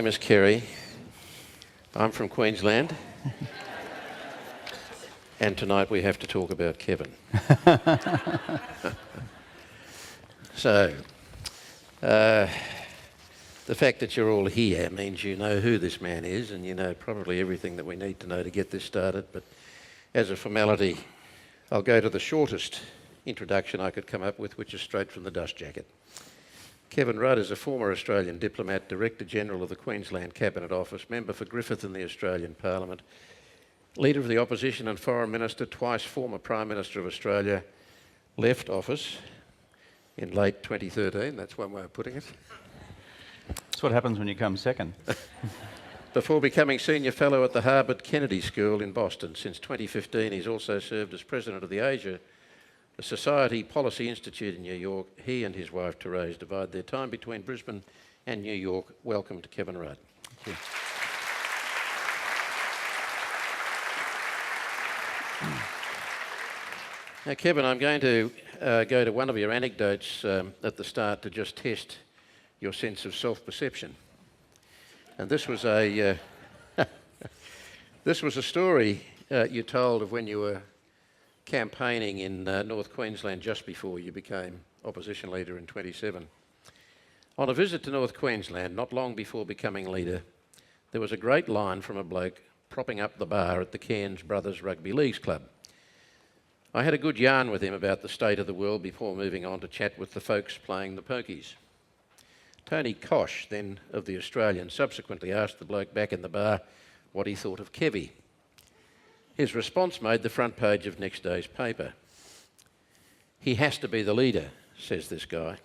name is Kerry. I'm from Queensland. And tonight we have to talk about Kevin. So, the fact that you're all here means you know who this man is and you know probably everything that we need to know to get this started. But as a formality, I'll go to the shortest introduction I could come up with, which is straight from the dust jacket. Kevin Rudd is a former Australian diplomat, Director-General of the Queensland Cabinet Office, member for Griffith in the Australian Parliament, Leader of the Opposition and Foreign Minister, twice former Prime Minister of Australia, left office in late 2013, that's one way of putting it. That's what happens when you come second. Before becoming Senior Fellow at the Harvard Kennedy School in Boston. Since 2015, he's also served as President of the Asia Society Policy Institute in New York. He and his wife, Therese, divide their time between Brisbane and New York. Welcome to Kevin Rudd. Thank you. Now, Kevin, I'm going to go to one of your anecdotes at the start to just test your sense of self-perception. And this was a this was a story you told of when you were campaigning in North Queensland just before you became opposition leader in 27. On a visit to North Queensland, not long before becoming leader, there was a great line from a bloke propping up the bar at the Cairns Brothers Rugby Leagues Club. I had a good yarn with him about the state of the world before moving on to chat with the folks playing the pokies. Tony Kosh, then of the Australian, subsequently asked the bloke back in the bar what he thought of Kevy. His response made the front page of next day's paper. "He has to be the leader," says this guy.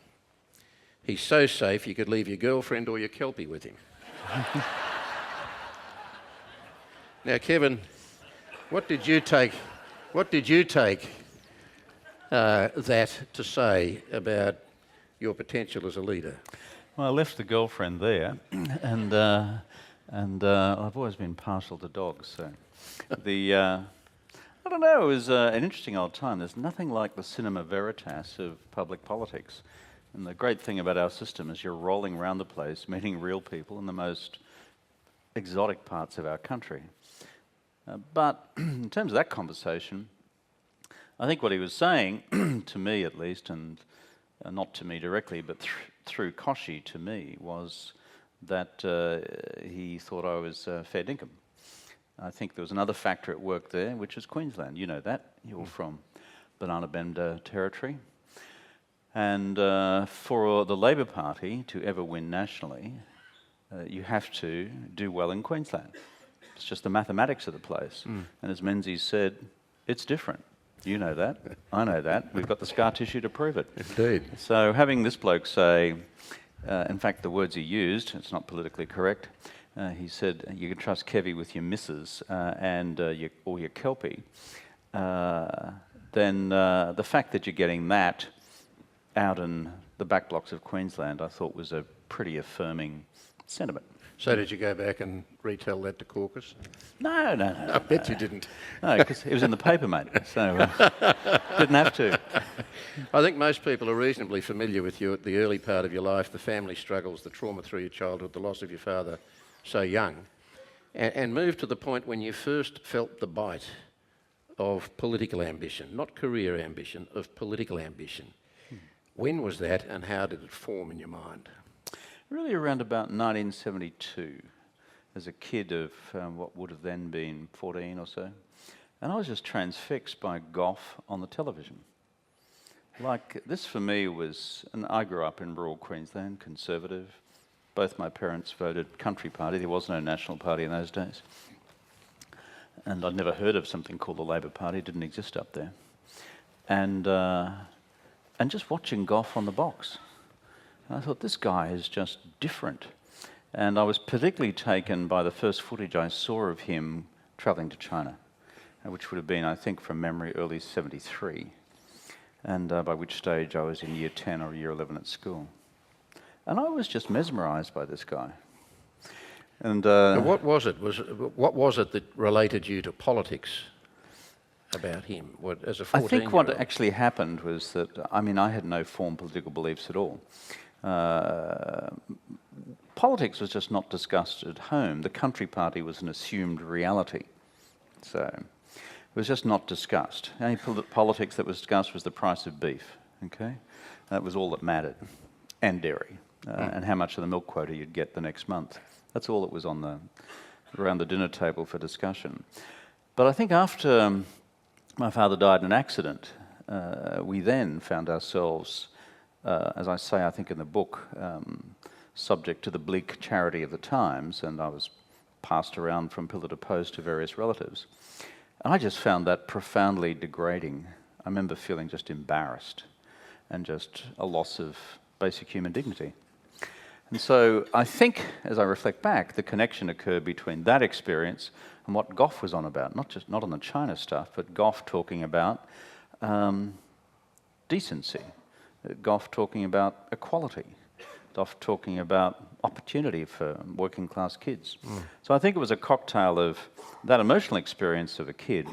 "He's so safe you could leave your girlfriend or your kelpie with him." Now, Kevin, what did you take that to say about your potential as a leader? Well, I left the girlfriend there, and I've always been partial to dogs, so I don't know, it was an interesting old time. There's nothing like the cinema veritas of public politics. And the great thing about our system is you're rolling around the place, meeting real people in the most exotic parts of our country. But in terms of that conversation, I think what he was saying, to me at least, and not to me directly, but through Koshy to me, was that he thought I was fair dinkum. I think there was another factor at work there, which is Queensland. You know that. You're from Banana Bender territory. And for the Labor Party to ever win nationally, you have to do well in Queensland. It's just the mathematics of the place. And as Menzies said, it's different. You know that. I know that. We've got the scar tissue to prove it. Indeed. So having this bloke say, in fact, the words he used, it's not politically correct, he said, "You can trust Kevy with your missus and your kelpie," then the fact that you're getting that out in the back blocks of Queensland, I thought was a pretty affirming sentiment. So did you go back and retell that to caucus? No. I bet you didn't. No, because it was in the paper, mate, so didn't have to. I think most people are reasonably familiar with you at the early part of your life, the family struggles, the trauma through your childhood, the loss of your father so young, and moved to the point when you first felt the bite of political ambition, not career ambition, of political ambition. When was that and how did it form in your mind? Really around about 1972, as a kid of what would have then been 14 or so. And I was just transfixed by golf on the television. Like, this for me was, and I grew up in rural Queensland, conservative. Both my parents voted Country Party. There was no National Party in those days. And I'd never heard of something called the Labor Party. It didn't exist up there. And just watching golf on the box. And I thought, this guy is just different. And I was particularly taken by the first footage I saw of him travelling to China, which would have been, I think, from memory, early 73. And by which stage I was in year 10 or year 11 at school. And I was just mesmerised by this guy. And what was it? What was it that related you to politics about him as a 14-year-old? I think what actually happened was that, I mean, I had no formed political beliefs at all. politics was just not discussed at home. The country party was an assumed reality. So it was just not discussed. The only politics that was discussed was the price of beef, okay? That was all that mattered, and dairy, and how much of the milk quota you'd get the next month. That's all that was on around the dinner table for discussion. But I think after my father died in an accident, we then found ourselves, as I say, I think in the book, subject to the bleak charity of the times, and I was passed around from pillar to post to various relatives. And I just found that profoundly degrading. I remember feeling just embarrassed and just a loss of basic human dignity. And so I think, as I reflect back, the connection occurred between that experience and what Gough was on about, not on the China stuff, but Gough talking about decency, Gough talking about equality, Gough talking about opportunity for working class kids. So I think it was a cocktail of that emotional experience of a kid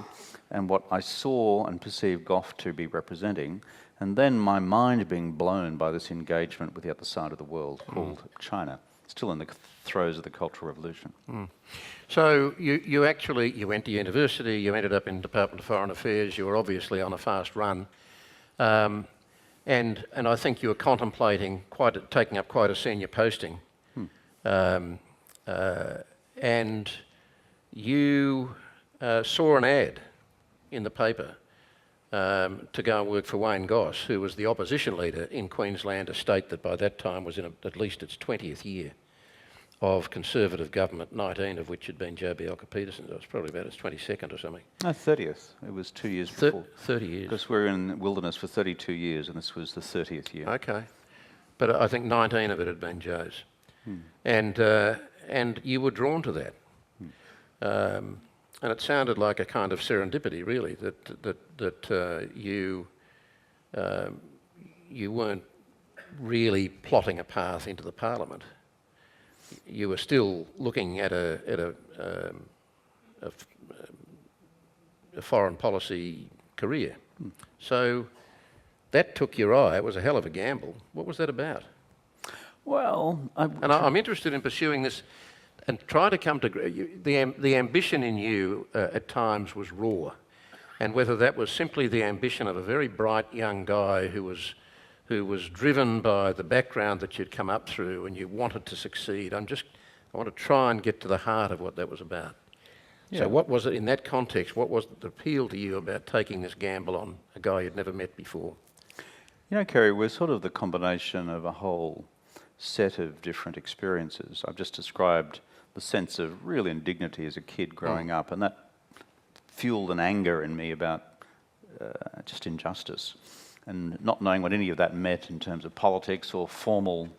and what I saw and perceived Gough to be representing, and then my mind being blown by this engagement with the other side of the world called China, still in the throes of the Cultural Revolution. So you went to university, you ended up in Department of Foreign Affairs, you were obviously on a fast run, and I think you were contemplating taking up quite a senior posting. And you saw an ad in the paper to go and work for Wayne Goss, who was the opposition leader in Queensland, a state that by that time was in at least its 20th year of Conservative government, 19 of which had been Joh Bjelke-Petersen's. It was probably about its 22nd or something. No, 30th. It was 2 years before. 30 years. Because we're in wilderness for 32 years, and this was the 30th year. Okay. But I think 19 of it had been Joh's. And you were drawn to that. And it sounded like a kind of serendipity, really, that you weren't really plotting a path into the Parliament. You were still looking at a foreign policy career. So that took your eye. It was a hell of a gamble. What was that about? Well, I'm interested in pursuing this and try to come to the ambition in you at times was raw, and whether that was simply the ambition of a very bright young guy who was driven by the background that you'd come up through and you wanted to succeed. I want to try and get to the heart of what that was about. Yeah. So what was it in that context? What was the appeal to you about taking this gamble on a guy you'd never met before? You know, Kerry, we're sort of the combination of a whole set of different experiences. I've just described the sense of real indignity as a kid growing up, and that fueled an anger in me about just injustice and not knowing what any of that meant in terms of politics or formal,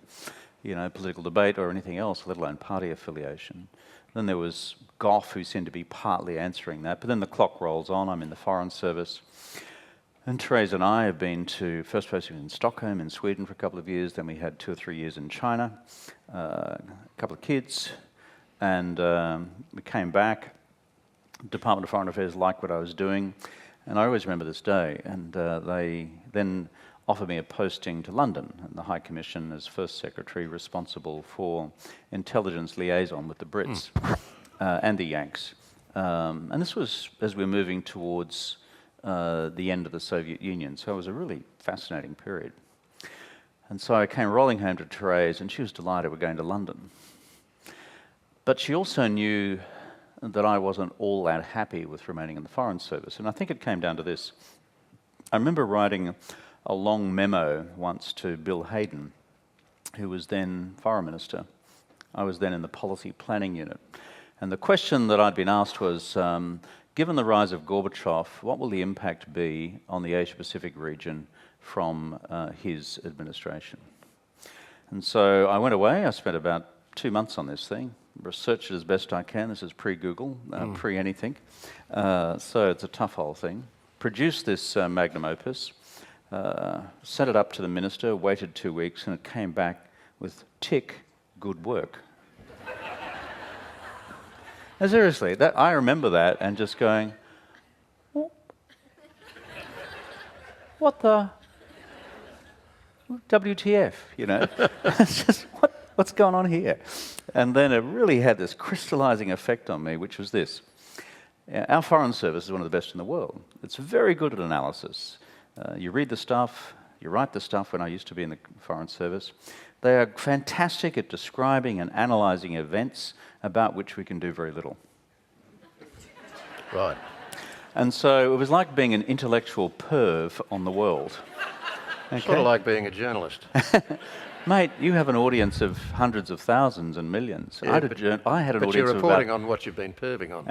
political debate or anything else, let alone party affiliation. Then there was Gough, who seemed to be partly answering that, but then the clock rolls on. I'm in the Foreign Service. And Therese and I have been first in Stockholm in Sweden for a couple of years, then we had 2 or 3 years in China, a couple of kids, and we came back. Department of Foreign Affairs liked what I was doing, and I always remember this day, and they then offered me a posting to London in the High Commission as First Secretary responsible for intelligence liaison with the Brits and the Yanks. And this was as we were moving towards the end of the Soviet Union, so it was a really fascinating period. And so I came rolling home to Therese, and she was delighted we're going to London. But she also knew that I wasn't all that happy with remaining in the Foreign Service, and I think it came down to this. I remember writing a long memo once to Bill Hayden, who was then Foreign Minister. I was then in the Policy Planning Unit. And the question that I'd been asked was, given the rise of Gorbachev, what will the impact be on the Asia-Pacific region from his administration? And so I went away. I spent about 2 months on this thing, researched it as best I can. This is pre-Google, pre-anything. So it's a tough whole thing. Produced this magnum opus, sent it up to the minister, waited 2 weeks, and it came back with tick, good work. Now, seriously, I remember that and just going, what the WTF, It's just, What's going on here? And then it really had this crystallizing effect on me, which was this. Our Foreign Service is one of the best in the world. It's very good at analysis. You read the stuff, you write the stuff. When I used to be in the Foreign Service, they are fantastic at describing and analysing events about which we can do very little. Right. And so it was like being an intellectual perv on the world. Okay? Sort of like being a journalist. Mate, you have an audience of hundreds of thousands and millions. Yeah, I had an but audience you're of reporting on what you've been perving on.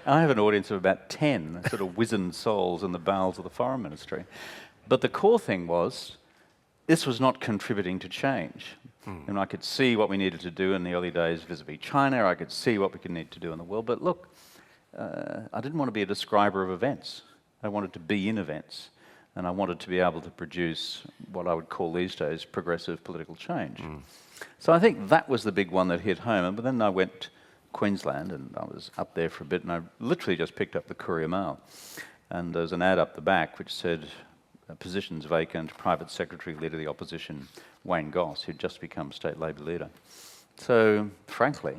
I have an audience of about 10 sort of wizened souls in the bowels of the Foreign Ministry. But the core thing was, this was not contributing to change. And I could see what we needed to do in the early days vis-a-vis China. I could see what we could need to do in the world. But look, I didn't want to be a describer of events. I wanted to be in events. And I wanted to be able to produce what I would call these days progressive political change. So I think that was the big one that hit home. But then I went to Queensland, and I was up there for a bit, and I literally just picked up the Courier Mail. And there's an ad up the back which said, positions vacant, Private Secretary, Leader of the Opposition, Wayne Goss, who'd just become State Labor Leader. So, frankly,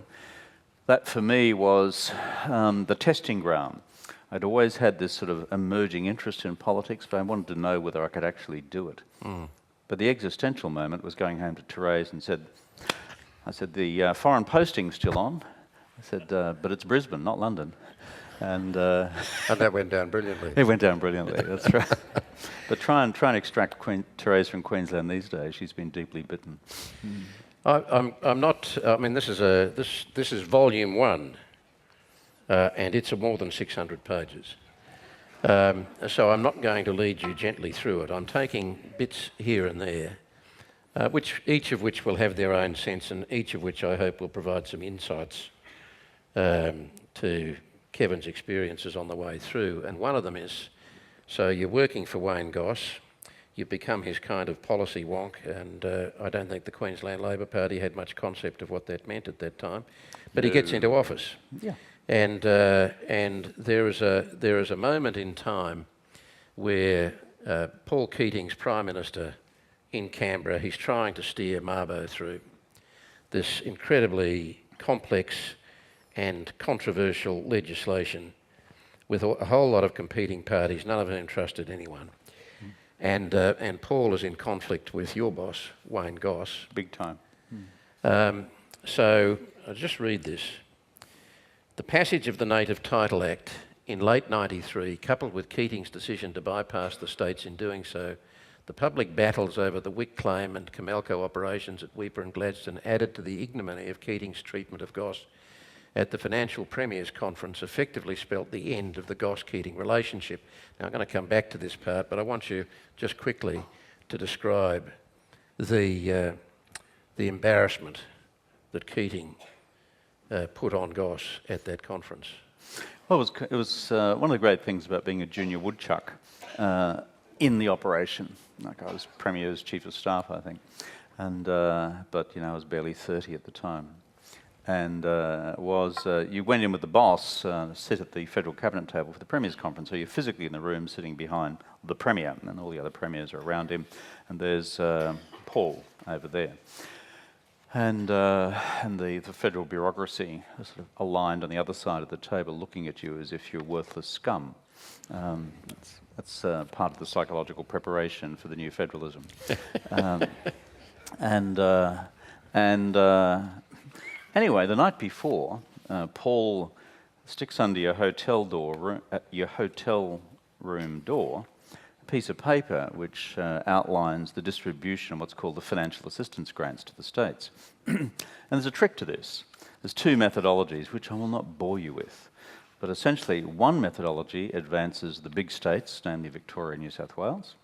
that for me was the testing ground. I'd always had this sort of emerging interest in politics, but I wanted to know whether I could actually do it. But the existential moment was going home to Therese and I said, the foreign posting's still on. I said, but it's Brisbane, not London. And that went down brilliantly. It went down brilliantly, that's right. But try and extract Therese from Queensland these days. She's been deeply bitten. I'm not. I mean, this is volume 1. And it's more than 600 pages. So I'm not going to lead you gently through it. I'm taking bits here and there, each of which will have their own sense, and each of which I hope will provide some insights to Kevin's experiences on the way through. And one of them is, so you're working for Wayne Goss, you've become his kind of policy wonk, and I don't think the Queensland Labor Party had much concept of what that meant at that time. But he gets into office. Yeah. And there is a moment in time where Paul Keating's Prime Minister in Canberra, he's trying to steer Mabo through this incredibly complex and controversial legislation with a whole lot of competing parties, none of whom trusted anyone. And Paul is in conflict with your boss, Wayne Goss. Big time. So I'll just read this. The passage of the Native Title Act in late '93, coupled with Keating's decision to bypass the states in doing so, the public battles over the Wick claim and Comalco operations at Weipa and Gladstone added to the ignominy of Keating's treatment of Goss at the Financial Premiers Conference effectively spelt the end of the Goss-Keating relationship. Now I'm going to come back to this part, but I want you just quickly to describe the embarrassment that Keating put on Goss at that conference. Well, it was one of the great things about being a junior woodchuck in the operation. Like, I was Premier's Chief of Staff, I think, and but I was barely 30 at the time. And you went in with the boss, sit at the federal cabinet table for the Premier's conference, so you're physically in the room sitting behind the Premier, and all the other Premiers are around him, and there's Paul over there. And the federal bureaucracy is sort of aligned on the other side of the table, looking at you as if you're worthless scum. That's part of the psychological preparation for the new federalism. Anyway, the night before, Paul sticks under your hotel room door, a piece of paper which outlines the distribution of what's called the financial assistance grants to the states. And there's a trick to this. There's two methodologies, which I will not bore you with. But essentially, one methodology advances the big states, namely Victoria and New South Wales,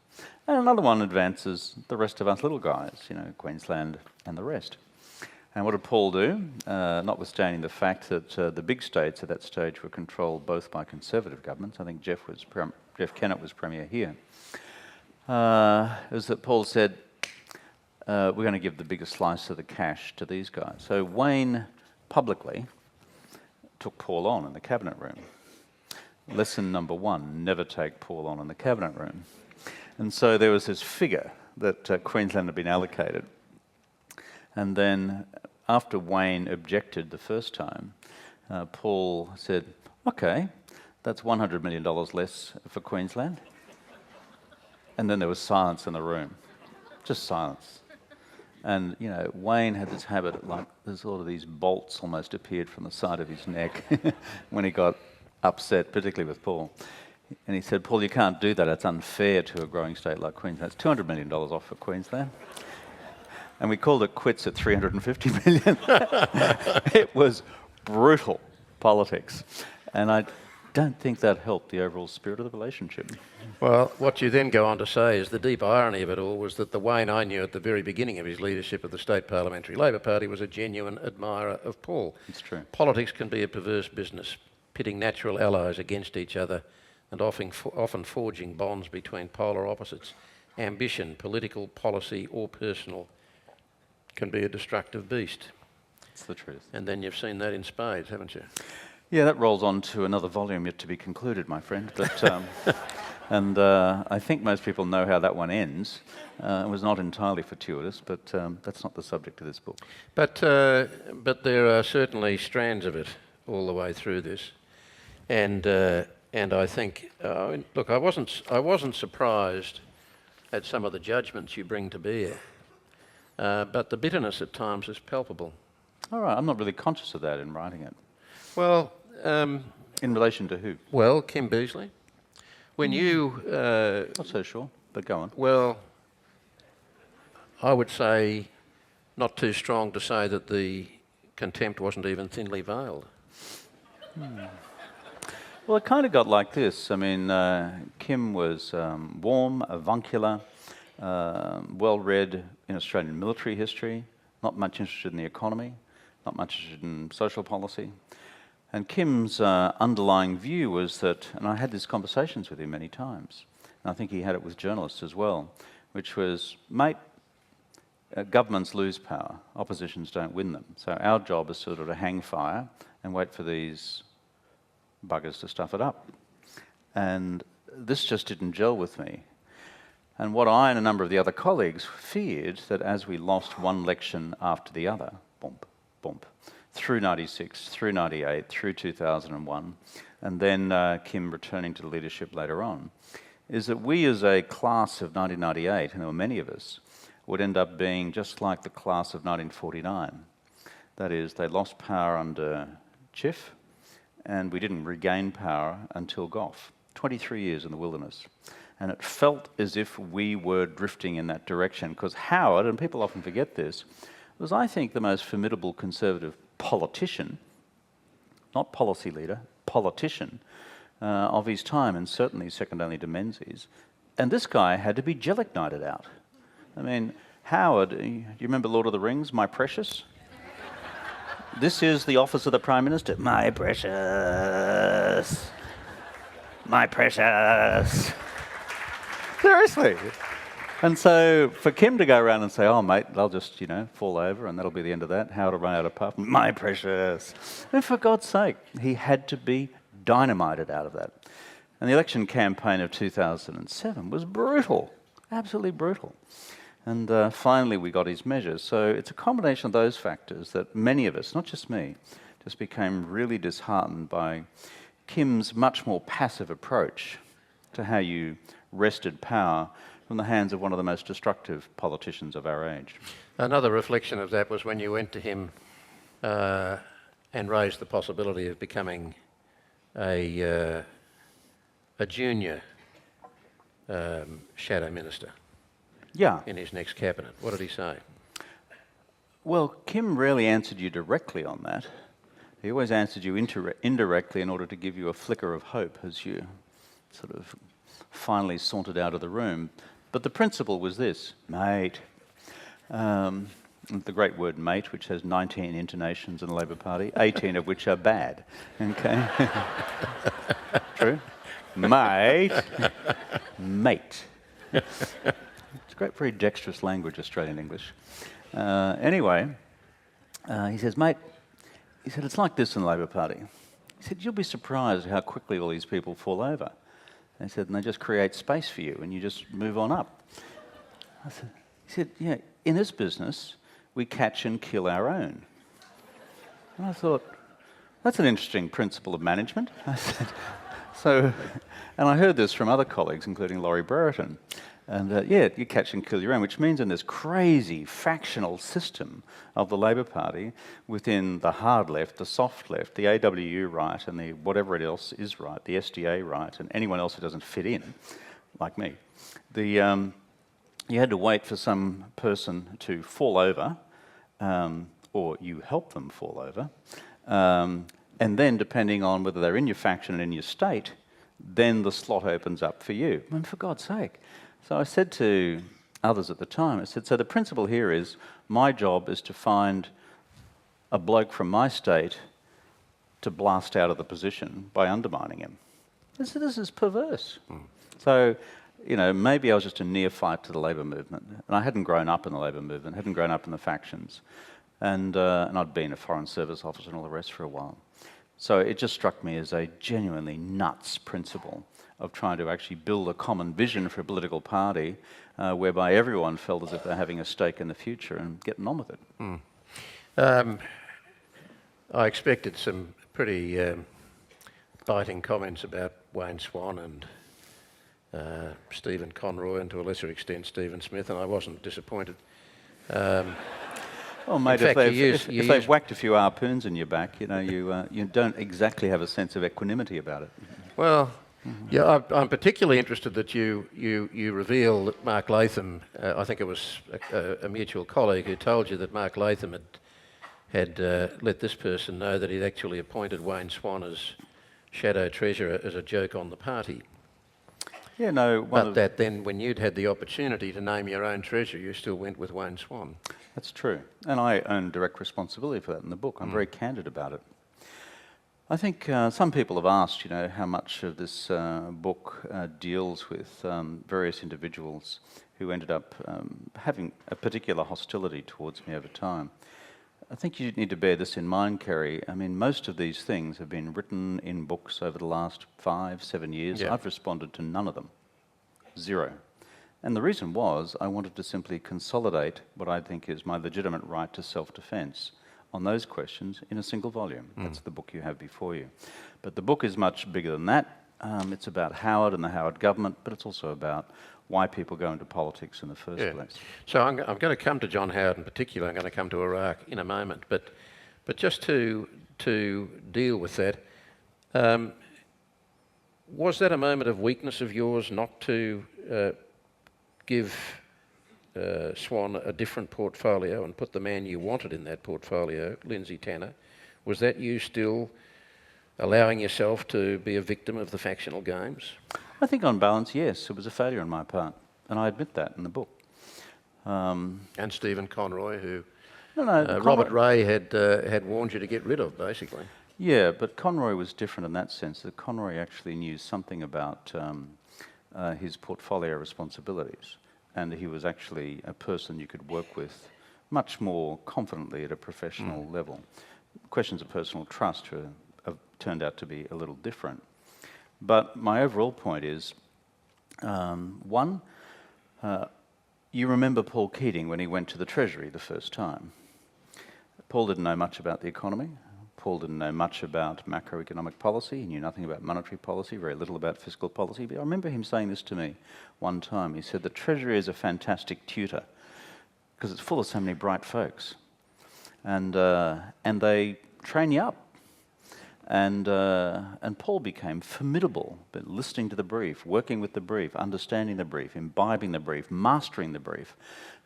and another one advances the rest of us little guys, Queensland and the rest. And what did Paul do? Notwithstanding the fact that the big states at that stage were controlled both by Conservative governments, I think Jeff Kennett was Premier here, is that Paul said, we're going to give the biggest slice of the cash to these guys. So Wayne publicly took Paul on in the cabinet room. Lesson number 1, never take Paul on in the cabinet room. And so there was this figure that Queensland had been allocated. And then after Wayne objected the first time, Paul said, okay, that's $100 million less for Queensland. And then there was silence in the room, just silence. And, you know, Wayne had this habit, like, there's all of these bolts almost appeared from the side of his neck when he got upset, particularly with Paul. And he said, Paul, you can't do that. It's unfair to a growing state like Queensland. It's $200 million off for Queensland. And we called it quits at $350 million. It was brutal politics. And I don't think that helped the overall spirit of the relationship. Well, what you then go on to say is the deep irony of it all was that the Wayne I knew at the very beginning of his leadership of the State Parliamentary Labor Party was a genuine admirer of Paul. It's true. Politics can be a perverse business, pitting natural allies against each other and often forging bonds between polar opposites. Ambition, political, policy or personal, can be a destructive beast. It's the truth. And then you've seen that in spades, haven't you? Yeah, that rolls on to another volume yet to be concluded, my friend. But, and I think most people know how that one ends. It was not entirely fortuitous, but that's not the subject of this book. But there are certainly strands of it all the way through this, and I think, look, I wasn't surprised at some of the judgments you bring to bear, but the bitterness at times is palpable. All right, I'm not really conscious of that in writing it. Well, in relation to who? Well, Kim Beazley. When you... Not so sure, but go on. Well, I would say not too strong to say that the contempt wasn't even thinly veiled. Well, it kind of got like this. I mean, Kim was warm, avuncular, well-read in Australian military history, not much interested in the economy, not much interested in social policy. And Kim's underlying view was that, and I had these conversations with him many times, and I think he had it with journalists as well, which was, mate, governments lose power, oppositions don't win them. So our job is sort of to hang fire and wait for these buggers to stuff it up. And this just didn't gel with me. And what I and a number of the other colleagues feared, that as we lost one election after the other, bump, bump, through 96, through 98, through 2001, and then Kim returning to the leadership later on, is that we as a class of 1998, and there were many of us, would end up being just like the class of 1949. That is, they lost power under Chiff, and we didn't regain power until Gough. 23 years in the wilderness. And it felt as if we were drifting in that direction, because Howard, and people often forget this, was, I think, the most formidable Conservative politician, not policy leader, politician of his time, and certainly second only to Menzies. And this guy had to be gelignite out. I mean, Howard, do you remember Lord of the Rings, My Precious? This is the office of the Prime Minister. My precious. My precious. Seriously. And so for Kim to go around and say, oh, mate, they'll just, you know, fall over and that'll be the end of that. Howard will run out of puff. My precious. And for God's sake, he had to be dynamited out of that. And the election campaign of 2007 was brutal, absolutely brutal. And finally we got his measures. So it's a combination of those factors that many of us, not just me, just became really disheartened by Kim's much more passive approach to how you wrested power from the hands of one of the most destructive politicians of our age. Another reflection of that was when you went to him and raised the possibility of becoming a junior shadow minister. Yeah. In his next cabinet. What did he say? Well, Kim rarely answered you directly on that. He always answered you indirectly in order to give you a flicker of hope as you sort of finally sauntered out of the room. But the principle was this, mate. The great word mate, which has 19 intonations in the Labor Party, 18 of which are bad. Okay? True? Mate. Mate. It's great, very dexterous language, Australian English. Anyway, he says, mate, he said, it's like this in the Labor Party. He said, you'll be surprised how quickly all these people fall over. And he said, and they just create space for you and you just move on up. He said, yeah, in this business, we catch and kill our own. And I thought, that's an interesting principle of management. I said, and I heard this from other colleagues, including Laurie Brereton. And yeah, you catch and kill your own, which means in this crazy factional system of the Labor Party, within the hard left, the soft left, the AWU right, and the whatever it else is right, the SDA right, and anyone else who doesn't fit in, like me, you had to wait for some person to fall over, or you help them fall over, and then depending on whether they're in your faction and in your state, then the slot opens up for you. I mean, for God's sake. So I said to others at the time, I said, so the principle here is my job is to find a bloke from my state to blast out of the position by undermining him. I said, this is perverse. So, you know, maybe I was just a neophyte to the Labor movement, and I hadn't grown up in the Labor movement, hadn't grown up in the factions, and I'd been a Foreign Service officer and all the rest for a while. So it just struck me as a genuinely nuts principle of trying to actually build a common vision for a political party whereby everyone felt as if they're having a stake in the future and getting on with it. I expected some pretty biting comments about Wayne Swan and Stephen Conroy, and to a lesser extent Stephen Smith, and I wasn't disappointed. Well, mate, if they've whacked a few harpoons in your back, you know, you don't exactly have a sense of equanimity about it. Well, yeah, I'm particularly interested that you reveal that Mark Latham, I think it was a mutual colleague who told you that Mark Latham had let this person know that he'd actually appointed Wayne Swan as Shadow Treasurer as a joke on the party. Yeah, no. But that then, when you'd had the opportunity to name your own treasurer, you still went with Wayne Swan. That's true. And I own direct responsibility for that in the book. I'm very candid about it. I think some people have asked, you know, how much of this book deals with various individuals who ended up having a particular hostility towards me over time. I think you need to bear this in mind, Kerry. I mean, most of these things have been written in books over the last 5-7 years. Yeah. I've responded to none of them. Zero. And the reason was I wanted to simply consolidate what I think is my legitimate right to self-defence on those questions in a single volume. That's the book you have before you. But the book is much bigger than that. It's about Howard and the Howard government, but it's also about why people go into politics in the first place. So I'm going to come to John Howard in particular. I'm going to come to Iraq in a moment. But just to deal with that, was that a moment of weakness of yours not to give Swan a different portfolio and put the man you wanted in that portfolio, Lindsay Tanner? Was that you still allowing yourself to be a victim of the factional games? I think on balance, yes, it was a failure on my part, and I admit that in the book. And Stephen Conroy, who Robert Ray had warned you to get rid of, basically. Yeah, but Conroy was different in that sense, that Conroy actually knew something about his portfolio responsibilities, and he was actually a person you could work with much more confidently at a professional level. Questions of personal trust have turned out to be a little different. But my overall point is, one, you remember Paul Keating when he went to the Treasury the first time. Paul didn't know much about the economy. Paul didn't know much about macroeconomic policy. He knew nothing about monetary policy, very little about fiscal policy. But I remember him saying this to me one time. He said, the Treasury is a fantastic tutor because it's full of so many bright folks. And they train you up. And Paul became formidable, but listening to the brief, working with the brief, understanding the brief, imbibing the brief, mastering the brief.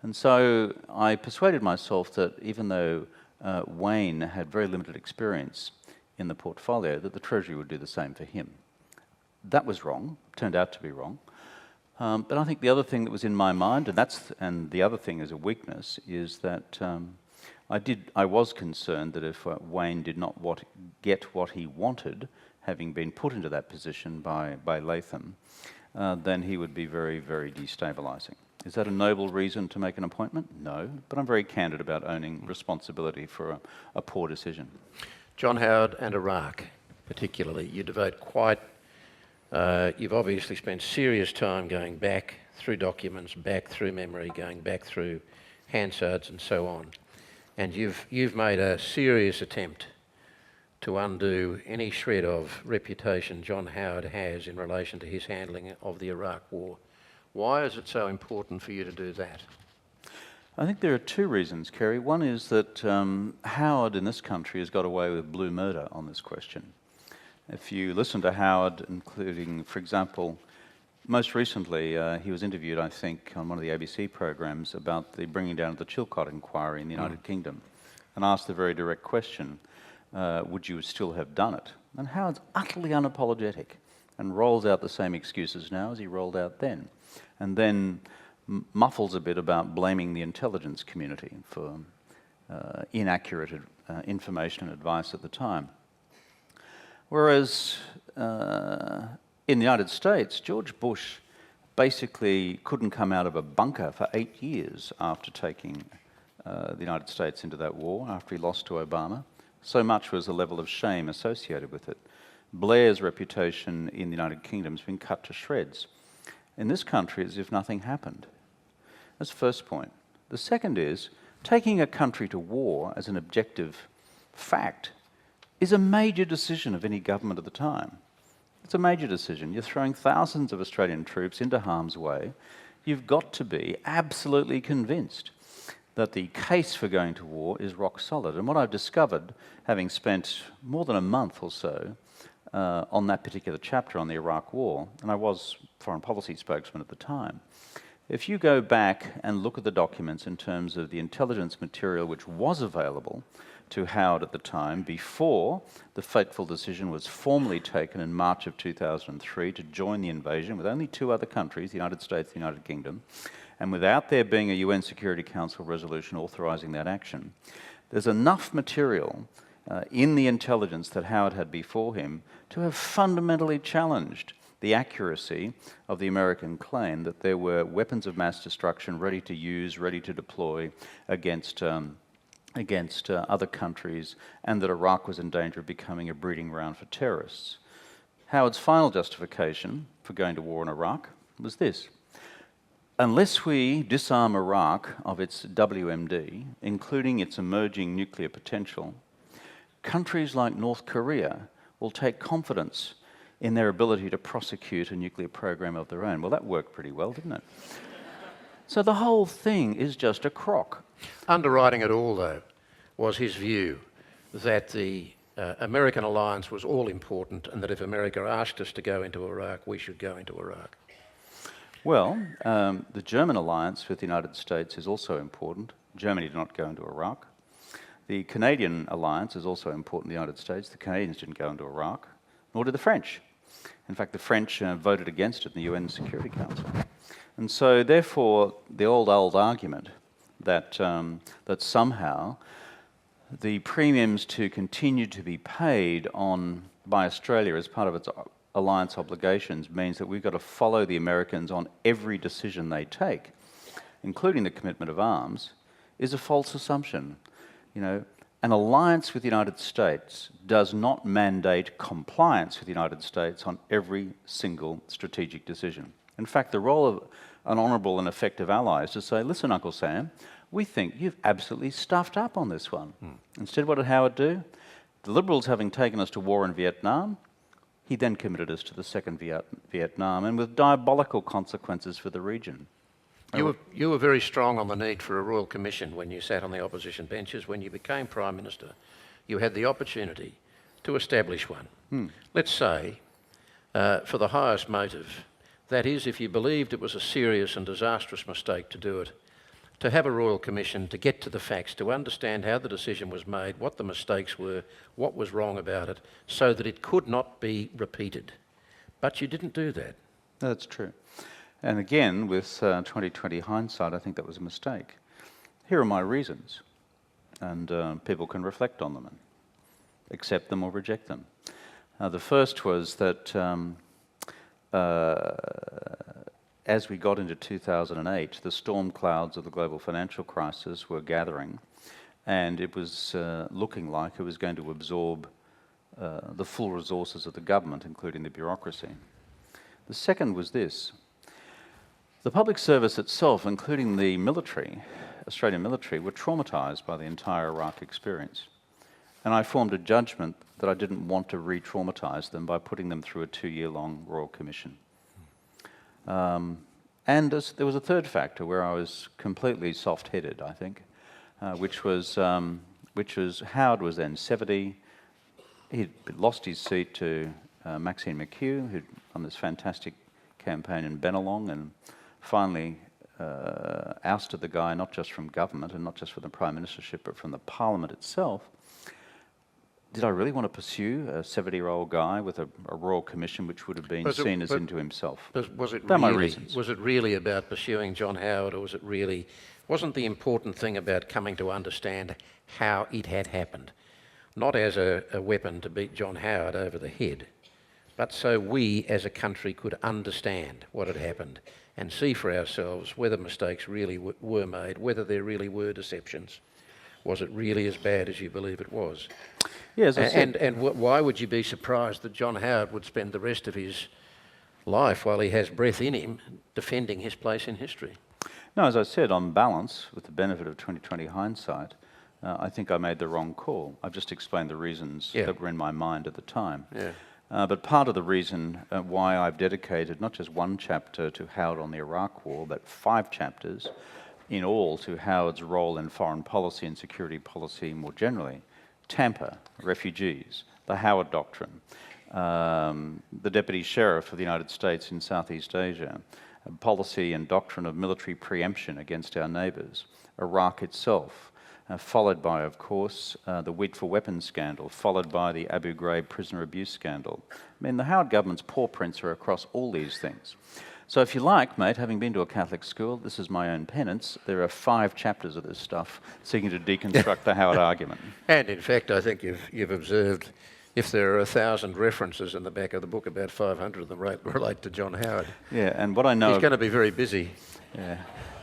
And so I persuaded myself that even though Wayne had very limited experience in the portfolio, that the Treasury would do the same for him. That was wrong, turned out to be wrong. But I think the other thing that was in my mind, and the other thing as a weakness, is that I was concerned that if Wayne did not get what he wanted, having been put into that position by Latham, then he would be very, very destabilising. Is that a noble reason to make an appointment? No, but I'm very candid about owning responsibility for a poor decision. John Howard and Iraq, particularly, you devote quite... you've obviously spent serious time going back through documents, back through memory, going back through Hansard's and so on. and you've made a serious attempt to undo any shred of reputation John Howard has in relation to his handling of the Iraq War. Why is it so important for you to do that? I think there are two reasons, Kerry. One is that Howard in this country has got away with blue murder on this question. If you listen to Howard, including, for example, most recently he was interviewed, I think, on one of the ABC programs about the bringing down of the Chilcot inquiry in the United Kingdom, and asked the very direct question, would you still have done it? And Howard's utterly unapologetic and rolls out the same excuses now as he rolled out then, and then muffles a bit about blaming the intelligence community for inaccurate information and advice at the time. Whereas in the United States, George Bush basically couldn't come out of a bunker for 8 years after taking the United States into that war, after he lost to Obama. So much was the level of shame associated with it. Blair's reputation in the United Kingdom has been cut to shreds. In this country, as if nothing happened. That's the first point. The second is, taking a country to war as an objective fact is a major decision of any government at the time. It's a major decision. You're throwing thousands of Australian troops into harm's way. You've got to be absolutely convinced that the case for going to war is rock solid. And what I've discovered, having spent more than a month or so on that particular chapter on the Iraq War, and I was foreign policy spokesman at the time, if you go back and look at the documents in terms of the intelligence material which was available to Howard at the time, before the fateful decision was formally taken in March of 2003 to join the invasion with only two other countries, the United States and the United Kingdom, and without there being a UN Security Council resolution authorising that action, there's enough material in the intelligence that Howard had before him to have fundamentally challenged the accuracy of the American claim that there were weapons of mass destruction ready to use, ready to deploy against other countries, and that Iraq was in danger of becoming a breeding ground for terrorists. Howard's final justification for going to war in Iraq was this: unless we disarm Iraq of its WMD, including its emerging nuclear potential, countries like North Korea will take confidence in their ability to prosecute a nuclear program of their own. Well, that worked pretty well, didn't it? So the whole thing is just a crock. Underwriting it all, though, was his view that the American alliance was all important, and that if America asked us to go into Iraq, we should go into Iraq. Well, the German alliance with the United States is also important. Germany did not go into Iraq. The Canadian alliance is also important in the United States. The Canadians didn't go into Iraq, nor did the French. In fact, the French voted against it in the UN Security Council. And so, therefore, the old argument that, that somehow the premiums to continue to be paid by Australia as part of its alliance obligations means that we've got to follow the Americans on every decision they take, including the commitment of arms, is a false assumption. You know, an alliance with the United States does not mandate compliance with the United States on every single strategic decision. In fact, the role of an honourable and effective ally is to say, listen, Uncle Sam, we think you've absolutely stuffed up on this one. Instead, what did Howard do? The Liberals, having taken us to war in Vietnam, he then committed us to the Second Vietnam, and with diabolical consequences for the region. You were very strong on the need for a Royal Commission when you sat on the opposition benches. When you became Prime Minister, you had the opportunity to establish one. Let's say, for the highest motive, that is, if you believed it was a serious and disastrous mistake to do it, to have a Royal Commission to get to the facts, to understand how the decision was made, what the mistakes were, what was wrong about it, so that it could not be repeated. But you didn't do that. That's true. And again, with 2020 hindsight, I think that was a mistake. Here are my reasons, and people can reflect on them and accept them or reject them. The first was that as we got into 2008, the storm clouds of the global financial crisis were gathering, and it was looking like it was going to absorb the full resources of the government, including the bureaucracy. The second was this: the public service itself, including the military, Australian military were traumatised by the entire Iraq experience. And I formed a judgment that I didn't want to re-traumatise them by putting them through a 2-year-long Royal Commission. There was a third factor where I was completely soft-headed, I think, which was Howard was then 70. He'd lost his seat to Maxine McHugh, who'd run this fantastic campaign in Bennelong, and finally ousted the guy not just from government and not just from the Prime Ministership, but from the Parliament itself. Did I really want to pursue a 70-year-old guy with a Royal Commission which would have been seen as into himself? Was it my reasons. Was it really about pursuing John Howard, or wasn't the important thing about coming to understand how it had happened? Not as a weapon to beat John Howard over the head, but so we as a country could understand what had happened and see for ourselves whether mistakes really were made, whether there really were deceptions. Was it really as bad as you believe it was? Yeah, as I said. And why would you be surprised that John Howard would spend the rest of his life, while he has breath in him, defending his place in history? No, as I said, on balance, with the benefit of 20/20 hindsight, I think I made the wrong call. I've just explained the reasons that were in my mind at the time. Yeah. But part of the reason why I've dedicated not just one chapter to Howard on the Iraq War, but 5 chapters in all to Howard's role in foreign policy and security policy more generally. Tampa, refugees, the Howard Doctrine, the Deputy Sheriff of the United States in Southeast Asia, policy and doctrine of military preemption against our neighbours, Iraq itself, followed by, of course, the Wheat for Weapons scandal, followed by the Abu Ghraib prisoner abuse scandal. I mean, the Howard government's paw prints are across all these things. So if you like, mate, having been to a Catholic school, this is my own penance, there are 5 chapters of this stuff seeking to deconstruct the Howard argument. And in fact, I think you've observed, if there are 1,000 references in the back of the book, about 500 of them relate to John Howard. Yeah, and what I know... He's going to be very busy. Yeah.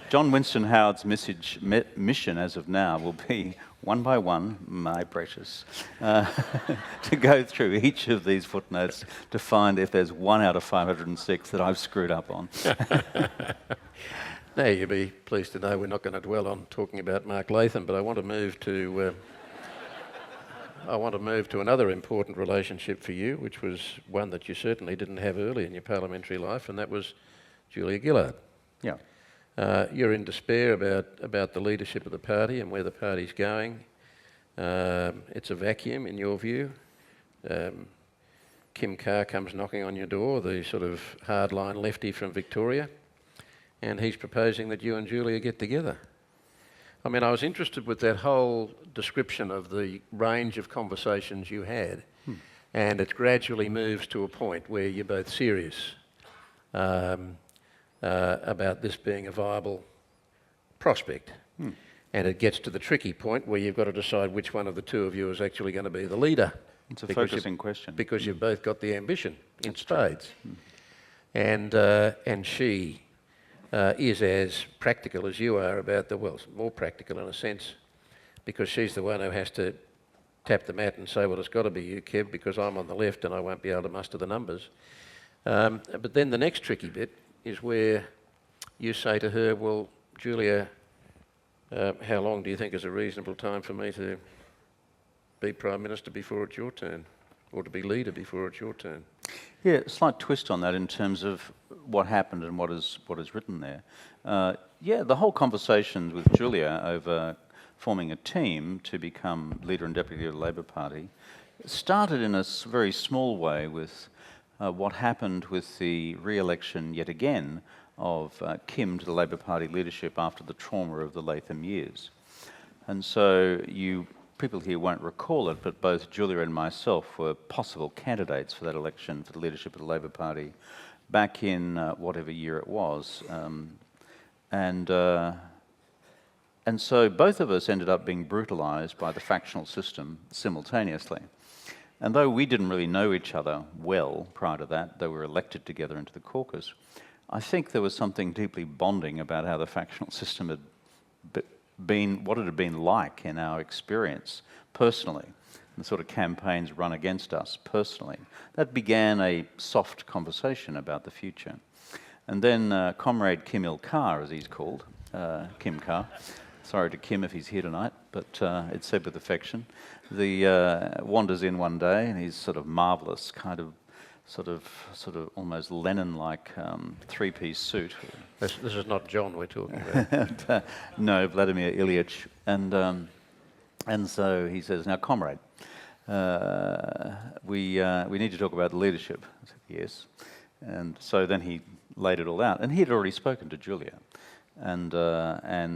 John Winston Howard's mission as of now will be, one by one, my precious, to go through each of these footnotes to find if there's 1 out of 506 that I've screwed up on. Now, you'll be pleased to know we're not going to dwell on talking about Mark Latham, but I want to move to another important relationship for you, which was one that you certainly didn't have early in your parliamentary life, and that was Julia Gillard. Yeah. You're in despair about the leadership of the party and where the party's going. It's a vacuum, in your view. Kim Carr comes knocking on your door, the sort of hardline lefty from Victoria, and he's proposing that you and Julia get together. I mean, I was interested with that whole description of the range of conversations you had, and it gradually moves to a point where you're both serious about this being a viable prospect. And it gets to the tricky point where you've got to decide which one of the two of you is actually going to be the leader. It's a focusing question. Because you've both got the ambition in spades. And she is as practical as you are about more practical in a sense, because she's the one who has to tap the mat and say, well, it's got to be you, Kev, because I'm on the left and I won't be able to muster the numbers. But then the next tricky bit is where you say to her, well, Julia, how long do you think is a reasonable time for me to be Prime Minister before it's your turn, or to be leader before it's your turn? Yeah, a slight twist on that in terms of what happened and what is written there. Yeah, the whole conversations with Julia over forming a team to become leader and deputy of the Labor Party started in a very small way with what happened with the re-election yet again of Kim to the Labor Party leadership after the trauma of the Latham years. And so people here won't recall it, but both Julia and myself were possible candidates for that election for the leadership of the Labor Party back in whatever year it was. And so both of us ended up being brutalised by the factional system simultaneously. And though we didn't really know each other well prior to that, though we were elected together into the caucus, I think there was something deeply bonding about how the factional system had been, what it had been like in our experience personally, the sort of campaigns run against us personally. That began a soft conversation about the future. And then Comrade Kim Il-Kar, as he's called, Kim Carr, sorry to Kim if he's here tonight, but it's said with affection. Wanders in one day, and he's sort of marvellous, kind of, sort of almost Lenin-like three-piece suit. This is not John we're talking about. No, Vladimir Ilyich, and so he says, "Now, comrade, we need to talk about the leadership." I said, "Yes," and so then he laid it all out, and he had already spoken to Julia, and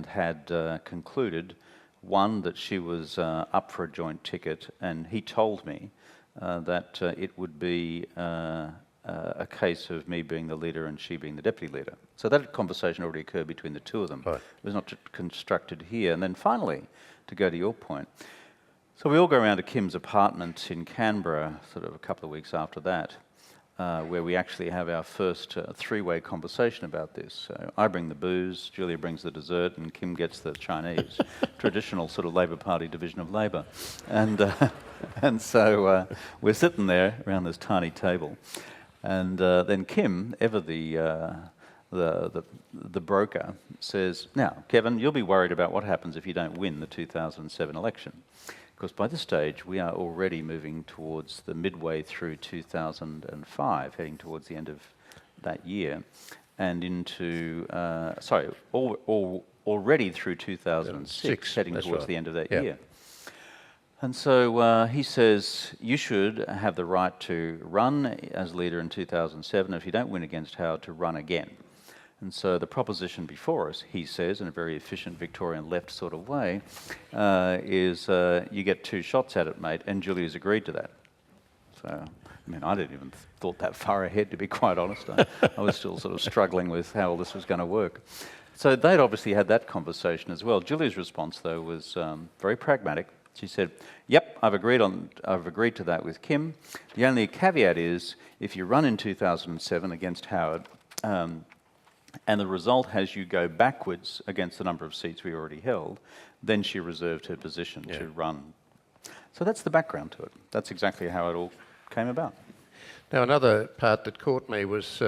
had concluded, one, that she was up for a joint ticket, and he told me that it would be a case of me being the leader and she being the deputy leader. So that conversation already occurred between the two of them. Right. It was not constructed here. And then finally, to go to your point, so we all go around to Kim's apartment in Canberra, sort of a couple of weeks after that, where we actually have our first three-way conversation about this. So I bring the booze, Julia brings the dessert, and Kim gets the Chinese, traditional sort of Labor Party division of labour. And so we're sitting there around this tiny table, and then Kim, ever the broker, says, "Now, Kevin, you'll be worried about what happens if you don't win the 2007 election. Because by this stage, we are already moving towards the midway through 2005, heading towards the end of that year, and into, already through 2006, heading towards the end of that year." And so he says, "You should have the right to run as leader in 2007, if you don't win against Howard, to run again." And so the proposition before us, he says, in a very efficient Victorian left sort of way, is you get two shots at it, mate, and Julia's agreed to that. So, I mean, I didn't even thought that far ahead, to be quite honest. I was still sort of struggling with how all this was going to work. So they'd obviously had that conversation as well. Julia's response, though, was very pragmatic. She said, "Yep, I've agreed to that with Kim. The only caveat is, if you run in 2007 against Howard, and the result has you go backwards against the number of seats we already held, then she reserved her position to run." So that's the background to it. That's exactly how it all came about. Now, another part that caught me was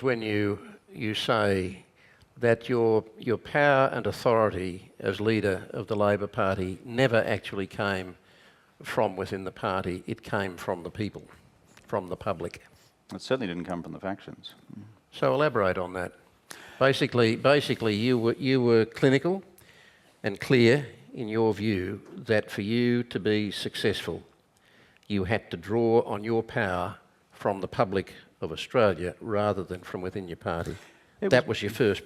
when you say that your power and authority as leader of the Labor Party never actually came from within the party. It came from the people, from the public. It certainly didn't come from the factions. So elaborate on that. Basically, you were clinical and clear in your view that for you to be successful, you had to draw on your power from the public of Australia rather than from within your party. That was your first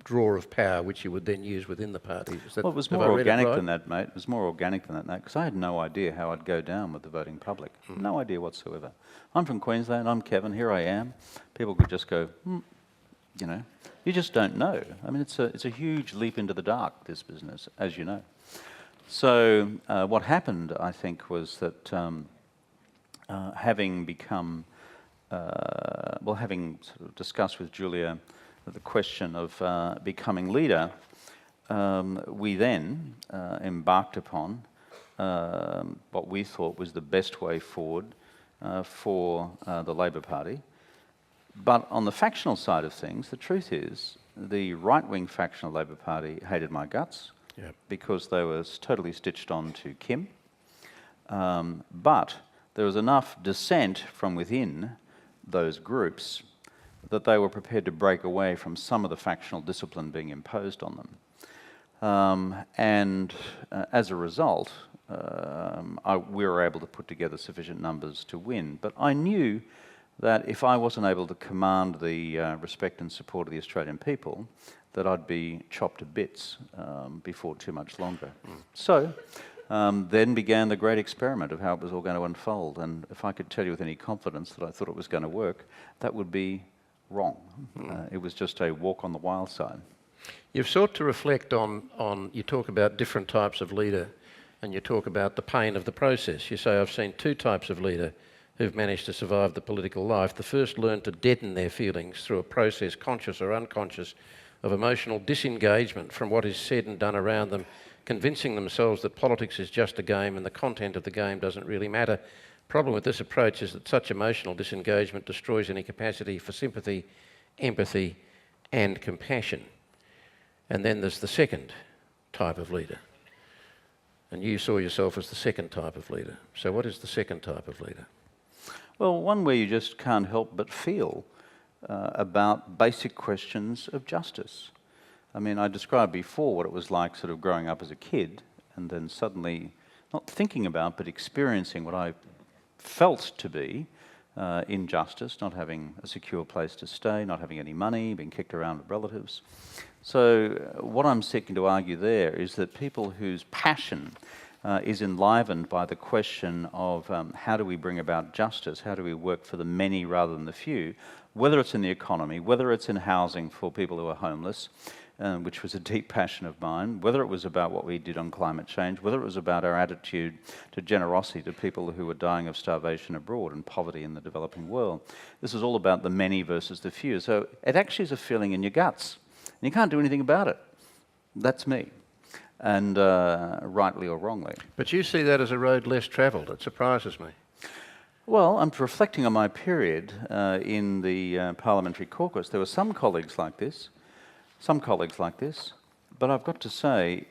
draw of power, which you would then use within the party. Well, it was more organic than that, mate. It was more organic than that, because I had no idea how I'd go down with the voting public. No idea whatsoever. I'm from Queensland, I'm Kevin, here I am. People could just go, you know, you just don't know. I mean, it's a huge leap into the dark, this business, as you know. So what happened, I think, was that having sort of discussed with Julia the question of becoming leader, we then embarked upon what we thought was the best way forward for the Labor Party. But on the factional side of things, the truth is the right-wing faction of the Labor Party hated my guts because they were totally stitched on to Kim. But there was enough dissent from within those groups that they were prepared to break away from some of the factional discipline being imposed on them. And as a result, we were able to put together sufficient numbers to win. But I knew that if I wasn't able to command the respect and support of the Australian people, that I'd be chopped to bits before too much longer. So then began the great experiment of how it was all going to unfold. And if I could tell you with any confidence that I thought it was going to work, that would be wrong. It was just a walk on the wild side. You've sought to reflect on you talk about different types of leader, and you talk about the pain of the process. You say, I've seen two types of leader who've managed to survive the political life. The first learned to deaden their feelings through a process, conscious or unconscious, of emotional disengagement from what is said and done around them, convincing themselves that politics is just a game and the content of the game doesn't really matter. Problem with this approach is that such emotional disengagement destroys any capacity for sympathy, empathy and compassion. And then there's the second type of leader. And you saw yourself as the second type of leader. So what is the second type of leader? Well, one where you just can't help but feel about basic questions of justice. I mean, I described before what it was like sort of growing up as a kid and then suddenly not thinking about but experiencing what I felt to be injustice, not having a secure place to stay, not having any money, being kicked around with relatives. So what I'm seeking to argue there is that people whose passion is enlivened by the question of how do we bring about justice, how do we work for the many rather than the few, whether it's in the economy, whether it's in housing for people who are homeless, which was a deep passion of mine, whether it was about what we did on climate change, whether it was about our attitude to generosity to people who were dying of starvation abroad and poverty in the developing world. This is all about the many versus the few. So it actually is a feeling in your guts. And you can't do anything about it. That's me. And rightly or wrongly. But you see that as a road less travelled. It surprises me. Well, I'm reflecting on my period in the parliamentary caucus. There were some colleagues like this, but I've got to say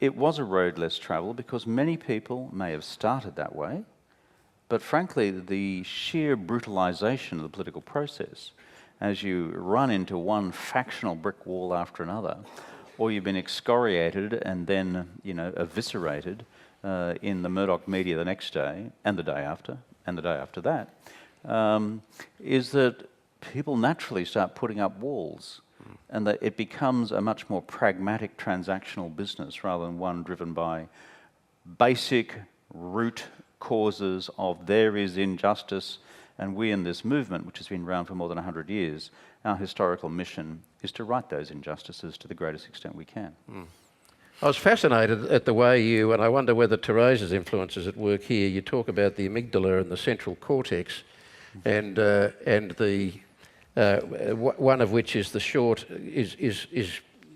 it was a road less travelled because many people may have started that way, but frankly the sheer brutalisation of the political process as you run into one factional brick wall after another, or you've been excoriated and then, eviscerated in the Murdoch media the next day, and the day after, and the day after that, is that people naturally start putting up walls, and that it becomes a much more pragmatic transactional business rather than one driven by basic root causes of there is injustice, and we in this movement, which has been around for more than 100 years, our historical mission is to right those injustices to the greatest extent we can. I was fascinated at the way you, and I wonder whether Theresa's influence is at work here, you talk about the amygdala and the central cortex, and the one of which is the short, is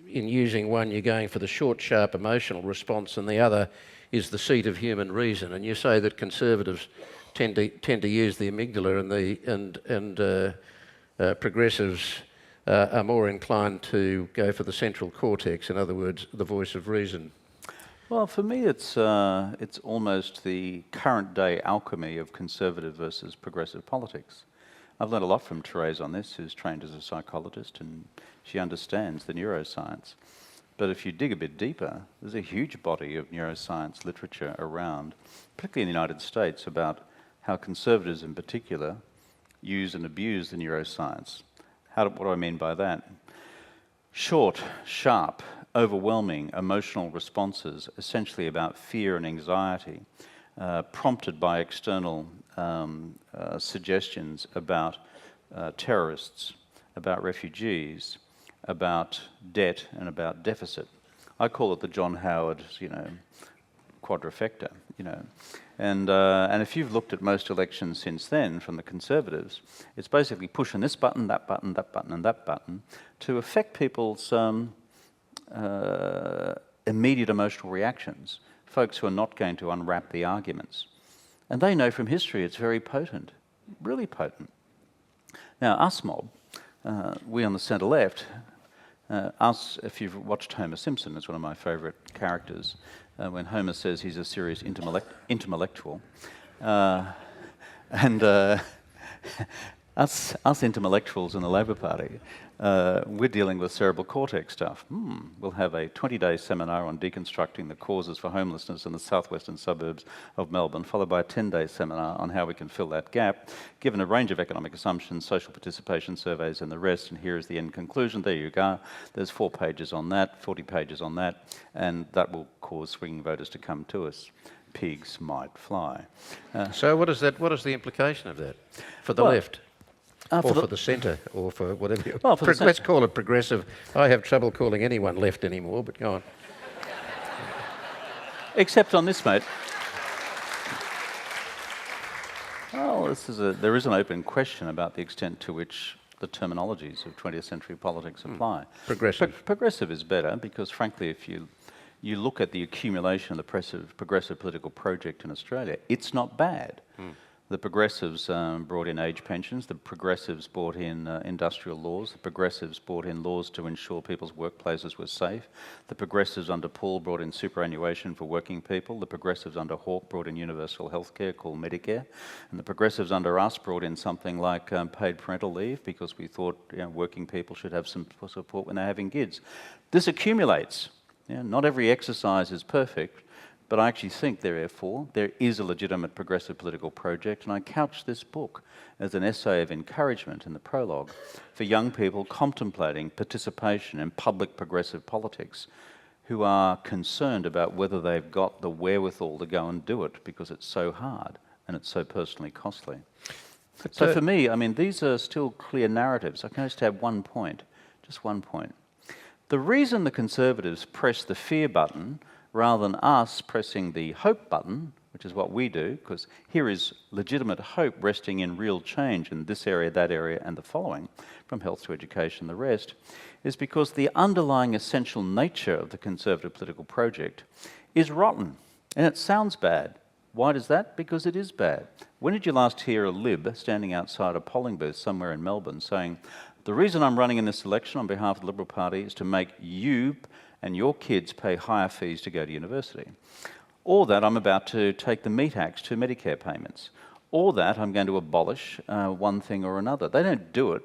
in using one you're going for the short, sharp emotional response, and the other is the seat of human reason. And you say that conservatives tend to use the amygdala, and progressives are more inclined to go for the central cortex, in other words, the voice of reason. Well, for me, it's almost the current day alchemy of conservative versus progressive politics. I've learned a lot from Theresa on this, who's trained as a psychologist, and she understands the neuroscience. But if you dig a bit deeper, there's a huge body of neuroscience literature around, particularly in the United States, about how conservatives in particular use and abuse the neuroscience. What do I mean by that? Short, sharp, overwhelming emotional responses, essentially about fear and anxiety, prompted by external suggestions about terrorists, about refugees, about debt and about deficit. I call it the John Howard, quadrifecta, And if you've looked at most elections since then from the Conservatives, it's basically pushing this button, that button, that button, and that button to affect people's immediate emotional reactions, folks who are not going to unwrap the arguments. And they know from history it's very potent, really potent. Now, us mob, we on the centre-left, us, if you've watched Homer Simpson, it's one of my favourite characters, when Homer says he's a serious intellectual, and us intellectuals in the Labor Party, we're dealing with cerebral cortex stuff. We'll have a 20-day seminar on deconstructing the causes for homelessness in the southwestern suburbs of Melbourne, followed by a 10-day seminar on how we can fill that gap, given a range of economic assumptions, social participation surveys and the rest, and here is the end conclusion. There you go. There's 4 pages on that, 40 pages on that, and that will cause swinging voters to come to us. Pigs might fly. So what is the implication of that for the left? Or for the centre, or for whatever you... Well, let's call it progressive. I have trouble calling anyone left anymore, but go on. Except on this, mate. Well, there is an open question about the extent to which the terminologies of 20th century politics apply. Progressive. Progressive is better because, frankly, if you look at the accumulation of the progressive political project in Australia, it's not bad. The progressives brought in age pensions. The progressives brought in industrial laws. The progressives brought in laws to ensure people's workplaces were safe. The progressives under Paul brought in superannuation for working people. The progressives under Hawke brought in universal health care called Medicare. And the progressives under us brought in something like paid parental leave because we thought working people should have some support when they're having kids. This accumulates. Not every exercise is perfect, but I actually think, therefore, there is a legitimate progressive political project, and I couch this book as an essay of encouragement in the prologue for young people contemplating participation in public progressive politics who are concerned about whether they've got the wherewithal to go and do it because it's so hard and it's so personally costly. So for me, I mean, these are still clear narratives. I can just have one point, just one point. The reason the Conservatives press the fear button rather than us pressing the hope button, which is what we do, because here is legitimate hope resting in real change in this area, that area, and the following, from health to education, the rest, is because the underlying essential nature of the Conservative political project is rotten, and it sounds bad. Why does that? Because it is bad. When did you last hear a Lib standing outside a polling booth somewhere in Melbourne saying, the reason I'm running in this election on behalf of the Liberal Party is to make you and your kids pay higher fees to go to university, or that I'm about to take the meat axe to Medicare payments, or that I'm going to abolish one thing or another. They don't do it.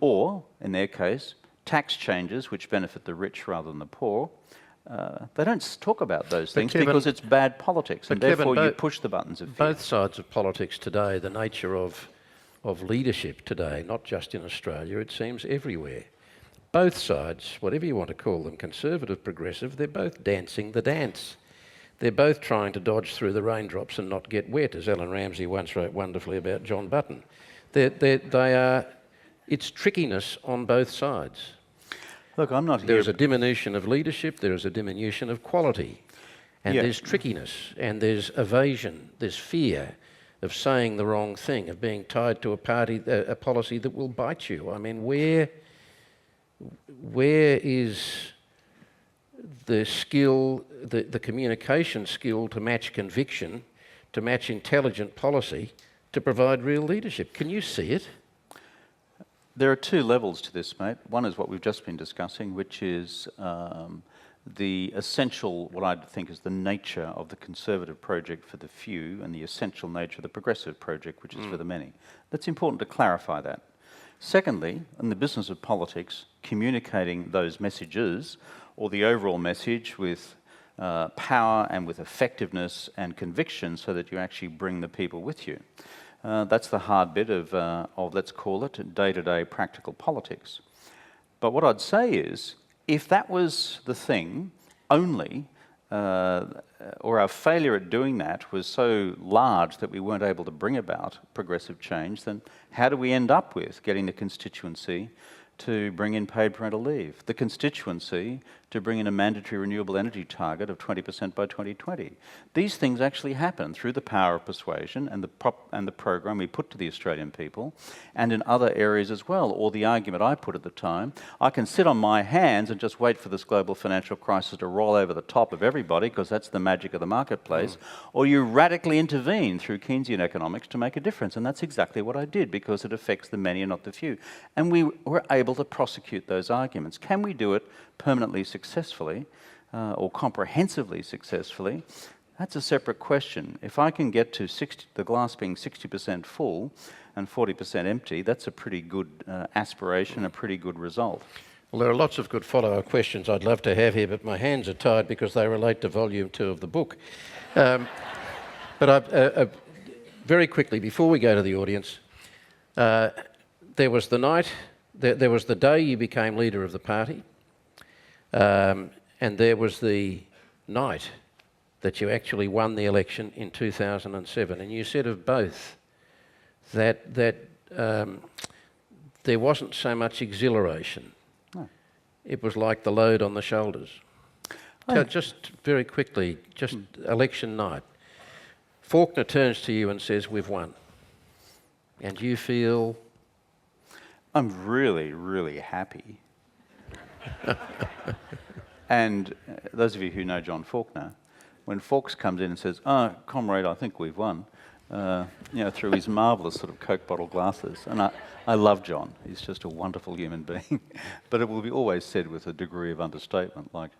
Or, in their case, tax changes which benefit the rich rather than the poor. They don't talk about those things because it's bad politics, and therefore you push the buttons of fear. Both sides of politics today, the nature of leadership today, not just in Australia, it seems everywhere. Both sides, whatever you want to call them, conservative, progressive, they're both dancing the dance. They're both trying to dodge through the raindrops and not get wet, as Ellen Ramsey once wrote wonderfully about John Button. It's trickiness on both sides. Look, I'm not here... There's a diminution of leadership, there is a diminution of quality, and there's trickiness, and there's evasion, there's fear of saying the wrong thing, of being tied to a policy that will bite you. I mean, where is the skill, the communication skill to match conviction, to match intelligent policy, to provide real leadership? Can you see it? There are two levels to this, mate. One is what we've just been discussing, which is the essential, what I think is the nature of the Conservative project for the few, and the essential nature of the Progressive project, which is for the many. That's important to clarify that. Secondly, in the business of politics, communicating those messages, or the overall message with power and with effectiveness and conviction so that you actually bring the people with you. That's the hard bit of, let's call it, day-to-day practical politics. But what I'd say is, if that was the thing only, or our failure at doing that was so large that we weren't able to bring about progressive change, then how do we end up with getting the constituency to bring in paid parental leave, the constituency to bring in a mandatory renewable energy target of 20% by 2020. These things actually happen through the power of persuasion and the program we put to the Australian people, and in other areas as well. Or the argument I put at the time, I can sit on my hands and just wait for this global financial crisis to roll over the top of everybody because that's the magic of the marketplace, or you radically intervene through Keynesian economics to make a difference. And that's exactly what I did, because it affects the many and not the few. And we were able to prosecute those arguments. Can we do it permanently successfully or comprehensively successfully? That's a separate question. If I can get to the glass being 60% full and 40% empty, that's a pretty good aspiration, a pretty good result. Well, there are lots of good follow-up questions I'd love to have here, but my hands are tied because they relate to volume 2 of the book. But very quickly, before we go to the audience, there was the night, there was the day you became leader of the party, and there was the night that you actually won the election in 2007. And you said of both that there wasn't so much exhilaration. No. It was like the load on the shoulders. Just very quickly, just election night. Faulkner turns to you and says, "We've won." And you feel? I'm really, really happy. And those of you who know John Faulkner, when Fawkes comes in and says, "Oh, comrade, I think we've won," through his marvellous sort of Coke bottle glasses. And I love John. He's just a wonderful human being. But it will be always said with a degree of understatement, like,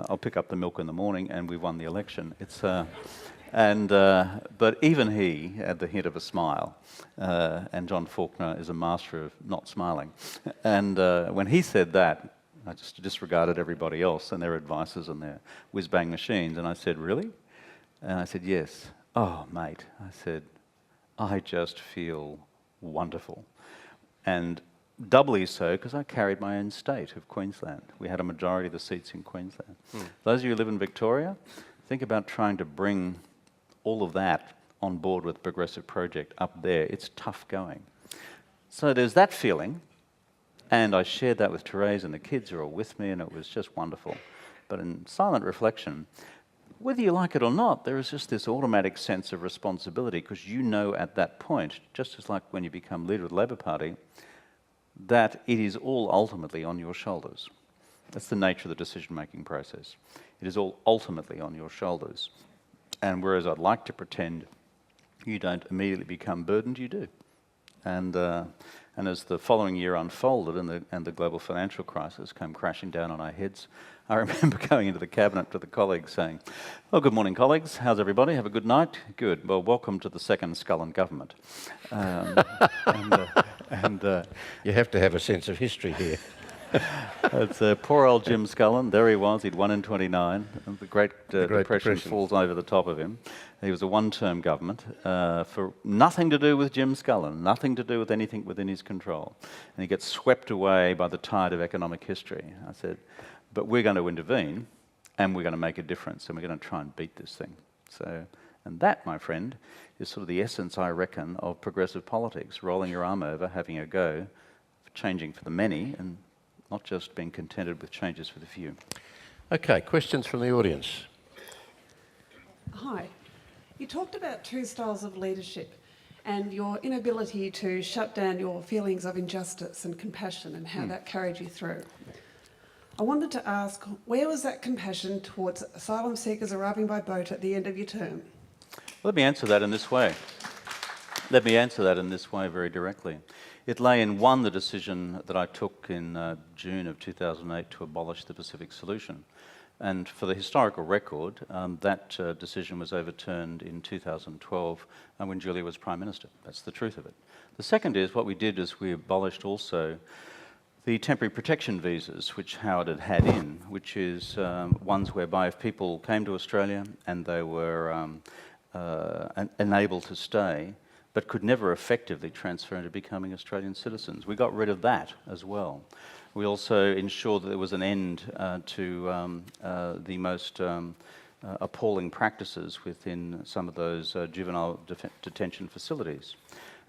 I'll pick up the milk in the morning and we won the election. But even he had the hint of a smile. And John Faulkner is a master of not smiling. And when he said that, I just disregarded everybody else and their advices and their whiz-bang machines. And I said, really? And I said, yes. Oh, mate, I said, I just feel wonderful. And doubly so because I carried my own state of Queensland. We had a majority of the seats in Queensland. Those of you who live in Victoria, think about trying to bring all of that on board with the Progressive Project up there. It's tough going. So there's that feeling, and I shared that with Therese, and the kids are all with me, and it was just wonderful. But in silent reflection, whether you like it or not, there is just this automatic sense of responsibility, because you know at that point, just as like when you become leader of the Labor Party, that it is all ultimately on your shoulders. That's the nature of the decision-making process. It is all ultimately on your shoulders. And whereas I'd like to pretend you don't immediately become burdened, you do. And as the following year unfolded and the global financial crisis came crashing down on our heads, I remember going into the cabinet to the colleagues saying, "Oh, good morning, colleagues. How's everybody? Have a good night? Good. Well, welcome to the second Scullin government." You have to have a sense of history here. It's poor old Jim Scullin. There he was. He'd won in 29. And the Great Depression falls over the top of him. He was a one-term government for nothing to do with Jim Scullin, nothing to do with anything within his control. And he gets swept away by the tide of economic history. I said, but we're going to intervene and we're going to make a difference and we're going to try and beat this thing. And that, my friend, is sort of the essence, I reckon, of progressive politics, rolling your arm over, having a go, changing for the many, and not just being contented with changes for the few. Okay, questions from the audience. Hi. You talked about two styles of leadership and your inability to shut down your feelings of injustice and compassion and how that carried you through. I wanted to ask, where was that compassion towards asylum seekers arriving by boat at the end of your term? Let me answer that in this way. Very directly. It lay in one, the decision that I took in June of 2008 to abolish the Pacific Solution. And for the historical record, that decision was overturned in 2012 when Julia was Prime Minister. That's the truth of it. The second is, what we did is we abolished also the temporary protection visas, which Howard had had in, which is ones whereby if people came to Australia and they were enabled to stay, but could never effectively transfer into becoming Australian citizens. We got rid of that as well. We also ensured that there was an end to the most appalling practices within some of those juvenile detention facilities.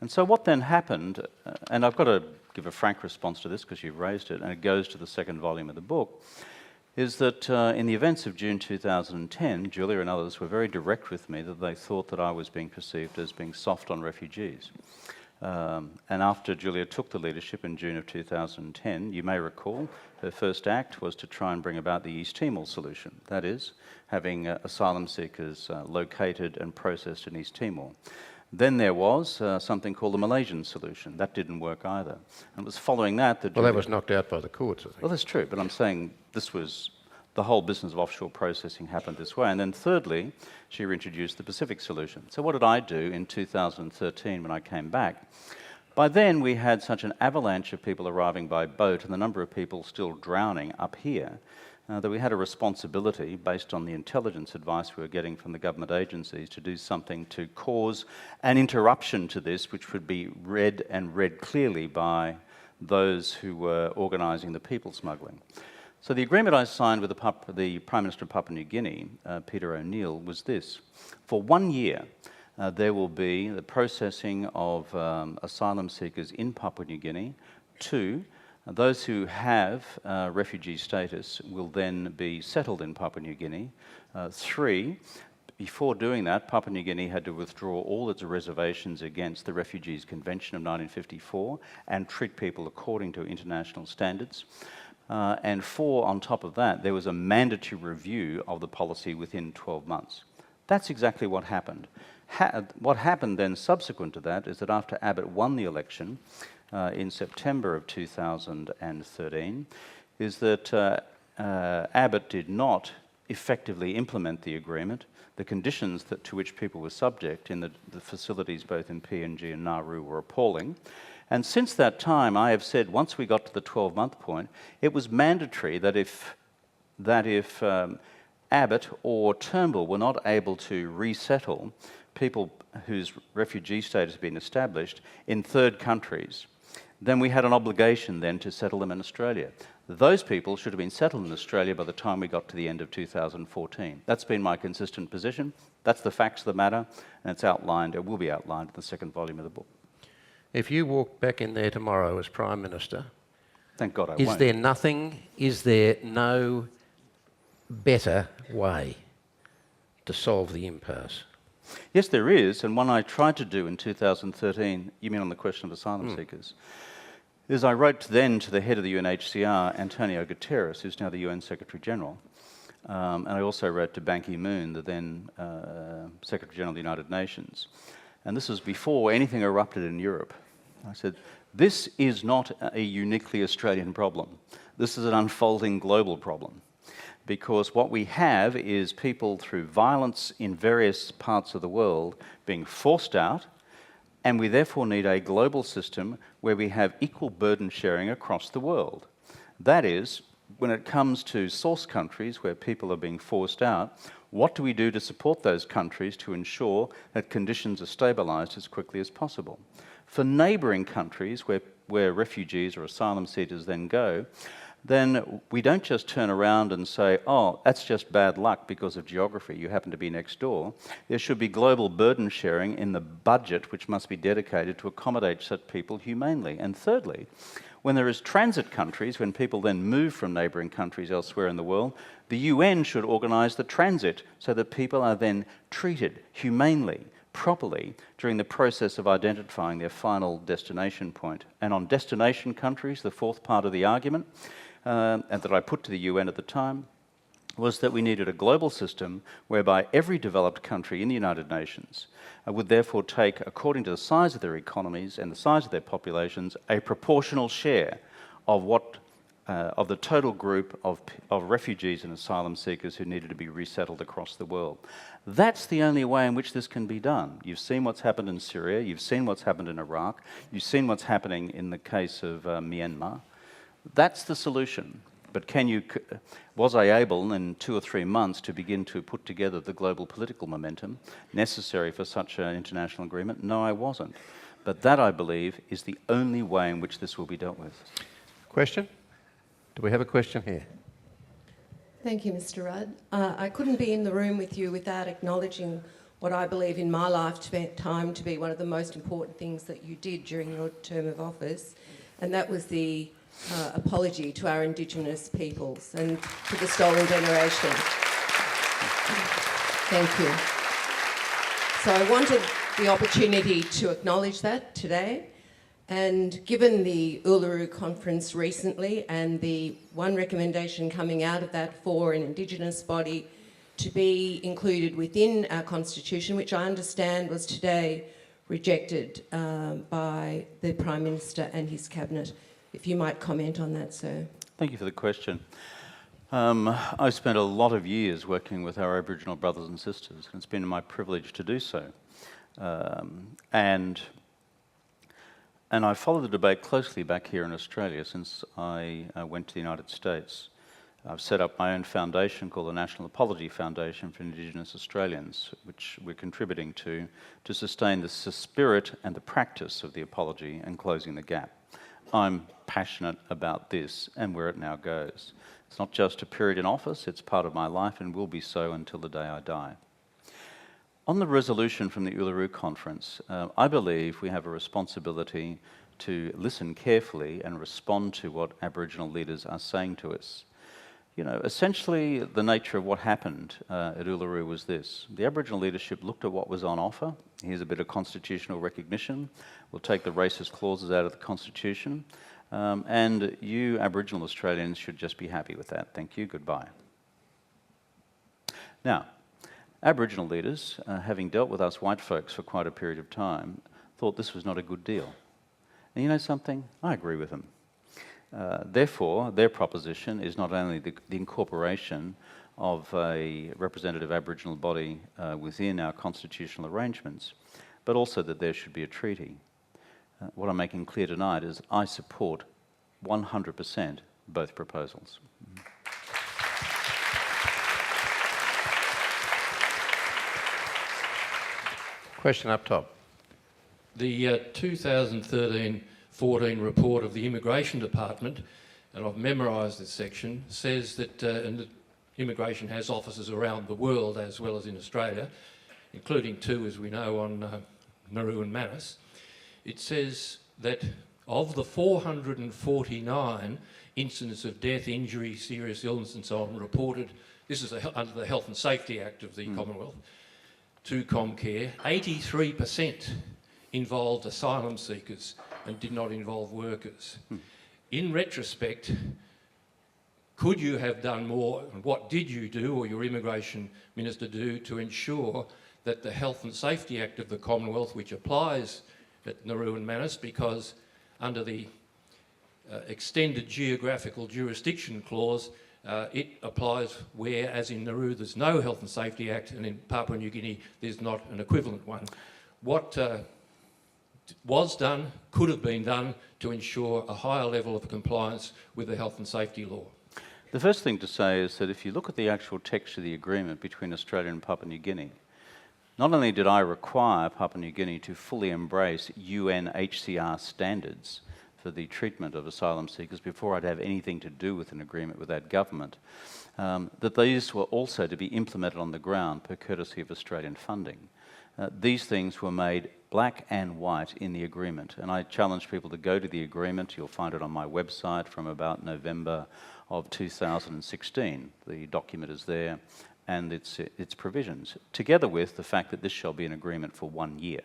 And so what then happened, and I've got to give a frank response to this because you've raised it, and it goes to the second volume of the book, is that in the events of June 2010, Julia and others were very direct with me that they thought that I was being perceived as being soft on refugees. And after Julia took the leadership in June of 2010, you may recall, her first act was to try and bring about the East Timor solution, that is, having asylum seekers located and processed in East Timor. Then there was something called the Malaysian solution. That didn't work either. And it was following that that... Well, that was knocked out by the courts, I think. Well, that's true, but I'm saying this was... the whole business of offshore processing happened this way. And then thirdly, she reintroduced the Pacific solution. So what did I do in 2013 when I came back? By then, we had such an avalanche of people arriving by boat and the number of people still drowning up here that we had a responsibility, based on the intelligence advice we were getting from the government agencies, to do something to cause an interruption to this, which would be read clearly by those who were organising the people smuggling. So the agreement I signed with the Prime Minister of Papua New Guinea, Peter O'Neill, was this. For 1 year, there will be the processing of asylum seekers in Papua New Guinea. 2, those who have refugee status will then be settled in Papua New Guinea. 3, before doing that, Papua New Guinea had to withdraw all its reservations against the Refugees Convention of 1954 and treat people according to international standards. And 4, on top of that, there was a mandatory review of the policy within 12 months. That's exactly what happened. What happened then subsequent to that is that after Abbott won the election in September of 2013, is that Abbott did not effectively implement the agreement. The conditions to which people were subject in the facilities both in PNG and Nauru were appalling. And since that time, I have said, once we got to the 12-month point, it was mandatory that if Abbott or Turnbull were not able to resettle people whose refugee status had been established in third countries, then we had an obligation then to settle them in Australia. Those people should have been settled in Australia by the time we got to the end of 2014. That's been my consistent position. That's the facts of the matter, and it's outlined, it will be outlined in the second volume of the book. If you walk back in there tomorrow as Prime Minister, thank God I is won't. is there no better way to solve the impasse? Yes, there is, and one I tried to do in 2013, you mean on the question of asylum seekers, is I wrote then to the head of the UNHCR, Antonio Guterres, who's now the UN Secretary General, and I also wrote to Ban Ki-moon, the then Secretary General of the United Nations. And this was before anything erupted in Europe. I said, this is not a uniquely Australian problem. This is an unfolding global problem. Because what we have is people through violence in various parts of the world being forced out, and we therefore need a global system where we have equal burden sharing across the world. That is, when it comes to source countries where people are being forced out, what do we do to support those countries to ensure that conditions are stabilised as quickly as possible? For neighbouring countries where refugees or asylum seekers then go, then we don't just turn around and say, oh, that's just bad luck because of geography, you happen to be next door. There should be global burden sharing in the budget which must be dedicated to accommodate such people humanely. And thirdly, when there is transit countries, when people then move from neighbouring countries elsewhere in the world, the UN should organise the transit so that people are then treated humanely, properly, during the process of identifying their final destination point. And on destination countries, the fourth part of the argument, and that I put to the UN at the time, was that we needed a global system whereby every developed country in the United Nations would therefore take, according to the size of their economies and the size of their populations, a proportional share of of the total group of refugees and asylum seekers who needed to be resettled across the world. That's the only way in which this can be done. You've seen what's happened in Syria, you've seen what's happened in Iraq, you've seen what's happening in the case of Myanmar. That's the solution. But was I able in 2 or 3 months to begin to put together the global political momentum necessary for such an international agreement? No, I wasn't. But that, I believe, is the only way in which this will be dealt with. Question? Do we have a question here? Thank you, Mr. Rudd. I couldn't be in the room with you without acknowledging what I believe in my lifetime to be one of the most important things that you did during your term of office, and that was the apology to our Indigenous peoples and to the stolen generation. Thank you. So I wanted the opportunity to acknowledge that today, and given the Uluru Conference recently and the one recommendation coming out of that for an Indigenous body to be included within our Constitution, which I understand was today rejected by the Prime Minister and his Cabinet. If you might comment on that, sir. Thank you for the question. I've spent a lot of years working with our Aboriginal brothers and sisters, and it's been my privilege to do so. And I followed the debate closely back here in Australia since I went to the United States. I've set up my own foundation called the National Apology Foundation for Indigenous Australians, which we're contributing to sustain the spirit and the practice of the apology and closing the gap. I'm passionate about this and where it now goes. It's not just a period in office, it's part of my life and will be so until the day I die. On the resolution from the Uluru Conference, I believe we have a responsibility to listen carefully and respond to what Aboriginal leaders are saying to us. You know, essentially the nature of what happened at Uluru was this. The Aboriginal leadership looked at what was on offer. Here's a bit of constitutional recognition. We'll take the racist clauses out of the Constitution. And you Aboriginal Australians should just be happy with that. Thank you, goodbye. Now, Aboriginal leaders, having dealt with us white folks for quite a period of time, thought this was not a good deal. And you know something? I agree with them. Therefore, their proposition is not only the incorporation of a representative Aboriginal body within our constitutional arrangements, but also that there should be a treaty. What I'm making clear tonight is I support 100% both proposals. Question up top. The 2013-14 report of the Immigration Department, and I've memorised this section, says that and immigration has offices around the world as well as in Australia, including 2, as we know, on Nauru and Manus. It says that of the 449 incidents of death, injury, serious illness and so on reported, this is under the Health and Safety Act of the Commonwealth, to Comcare, 83% involved asylum seekers and did not involve workers. In retrospect, could you have done more, and what did you do, or your Immigration Minister do, to ensure that the Health and Safety Act of the Commonwealth, which applies at Nauru and Manus, because under the extended geographical jurisdiction clause, it applies where, as in Nauru, there's no Health and Safety Act, and in Papua New Guinea, there's not an equivalent one. What was done, could have been done, to ensure a higher level of compliance with the health and safety law? The first thing to say is that if you look at the actual text of the agreement between Australia and Papua New Guinea, not only did I require Papua New Guinea to fully embrace UNHCR standards for the treatment of asylum seekers before I'd have anything to do with an agreement with that government, that these were also to be implemented on the ground per courtesy of Australian funding. These things were made black and white in the agreement, and I challenge people to go to the agreement. You'll find it on my website from about November of 2016. The document is there and its provisions, together with the fact that this shall be an agreement for 1 year.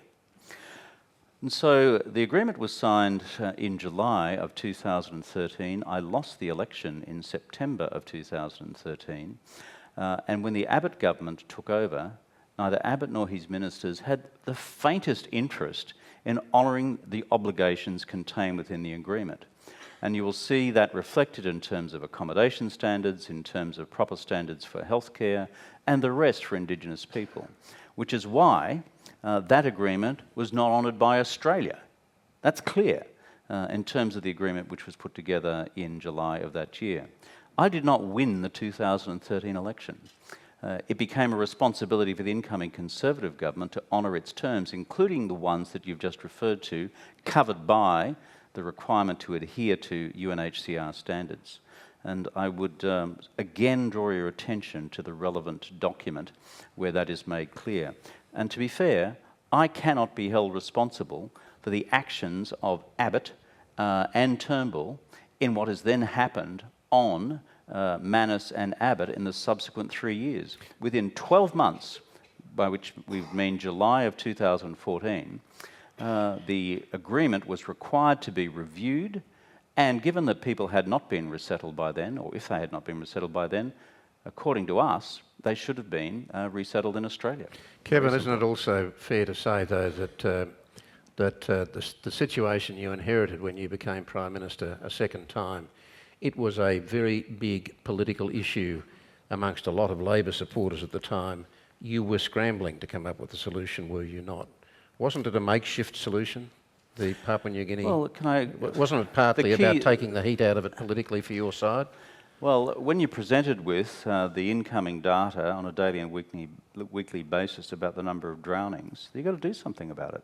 And so the agreement was signed in July of 2013. I lost the election in September of 2013. And when the Abbott government took over, neither Abbott nor his ministers had the faintest interest in honouring the obligations contained within the agreement. And you will see that reflected in terms of accommodation standards, in terms of proper standards for healthcare, and the rest for Indigenous people, which is why that agreement was not honoured by Australia. That's clear in terms of the agreement which was put together in July of that year. I did not win the 2013 election. It became a responsibility for the incoming Conservative government to honour its terms, including the ones that you've just referred to, covered by the requirement to adhere to UNHCR standards. And I would again draw your attention to the relevant document where that is made clear. And to be fair, I cannot be held responsible for the actions of Abbott and Turnbull in what has then happened on Manus and Abbott in the subsequent 3 years. Within 12 months, by which we mean July of 2014, the agreement was required to be reviewed, and given that people had not been resettled by then, or if they had not been resettled by then, according to us, they should have been resettled in Australia. Kevin, isn't it also fair to say, though, that the situation you inherited when you became Prime Minister a second time, it was a very big political issue amongst a lot of Labor supporters at the time. You were scrambling to come up with a solution, were you not? Wasn't it a makeshift solution, the Papua New Guinea? Well, wasn't it partly about taking the heat out of it politically for your side? Well, when you're presented with the incoming data on a daily and weekly basis about the number of drownings, you've got to do something about it.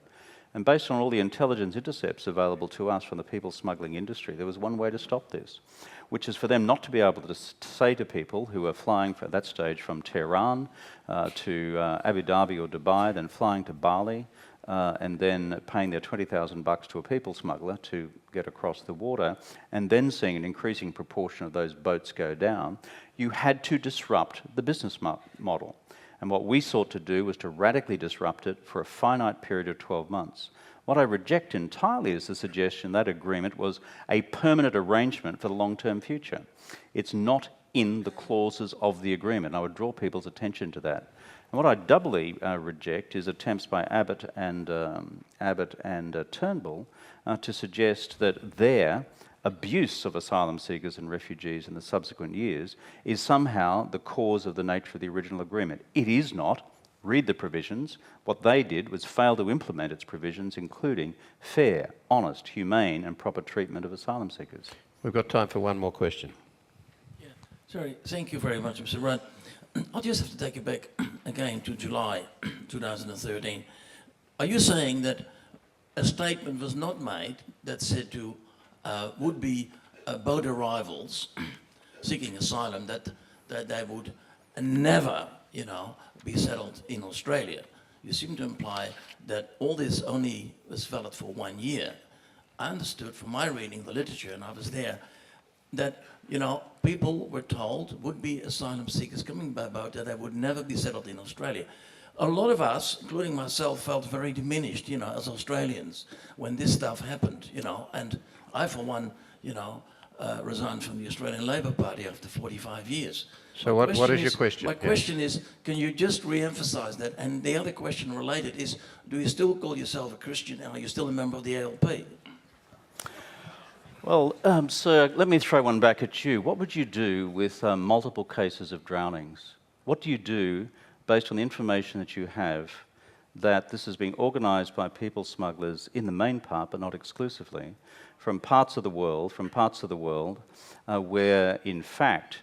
And based on all the intelligence intercepts available to us from the people smuggling industry, there was one way to stop this, which is for them not to be able to say to people who are flying at that stage from Tehran to Abu Dhabi or Dubai, then flying to Bali, and then paying their $20,000 to a people smuggler to get across the water, and then seeing an increasing proportion of those boats go down, you had to disrupt the business model. And what we sought to do was to radically disrupt it for a finite period of 12 months. What I reject entirely is the suggestion that agreement was a permanent arrangement for the long-term future. It's not in the clauses of the agreement. I would draw people's attention to that. And what I doubly reject is attempts by Abbott and Turnbull to suggest that their abuse of asylum seekers and refugees in the subsequent years is somehow the cause of the nature of the original agreement. It is not. Read the provisions. What they did was fail to implement its provisions, including fair, honest, humane and proper treatment of asylum seekers. We've got time for one more question. Yeah. Sorry, thank you very much, Mr. Rudd. I'll just have to take you back again to July 2013. Are you saying that a statement was not made that said to would-be boat arrivals seeking asylum that they would never, be settled in Australia? You seem to imply that all this only was valid for 1 year. I understood from my reading the literature, and I was there, that people were told, would-be asylum seekers coming by boat, that they would never be settled in Australia. A lot of us, including myself, felt very diminished, as Australians when this stuff happened, and I, for one, resigned from the Australian Labor Party after 45 years. So what is your question? My question is, can you just re-emphasise that? And the other question related is, do you still call yourself a Christian, and are you still a member of the ALP? Well, sir, let me throw one back at you. What would you do with multiple cases of drownings? What do you do, based on the information that you have, that this is being organised by people smugglers in the main part, but not exclusively, from parts of the world, where, in fact,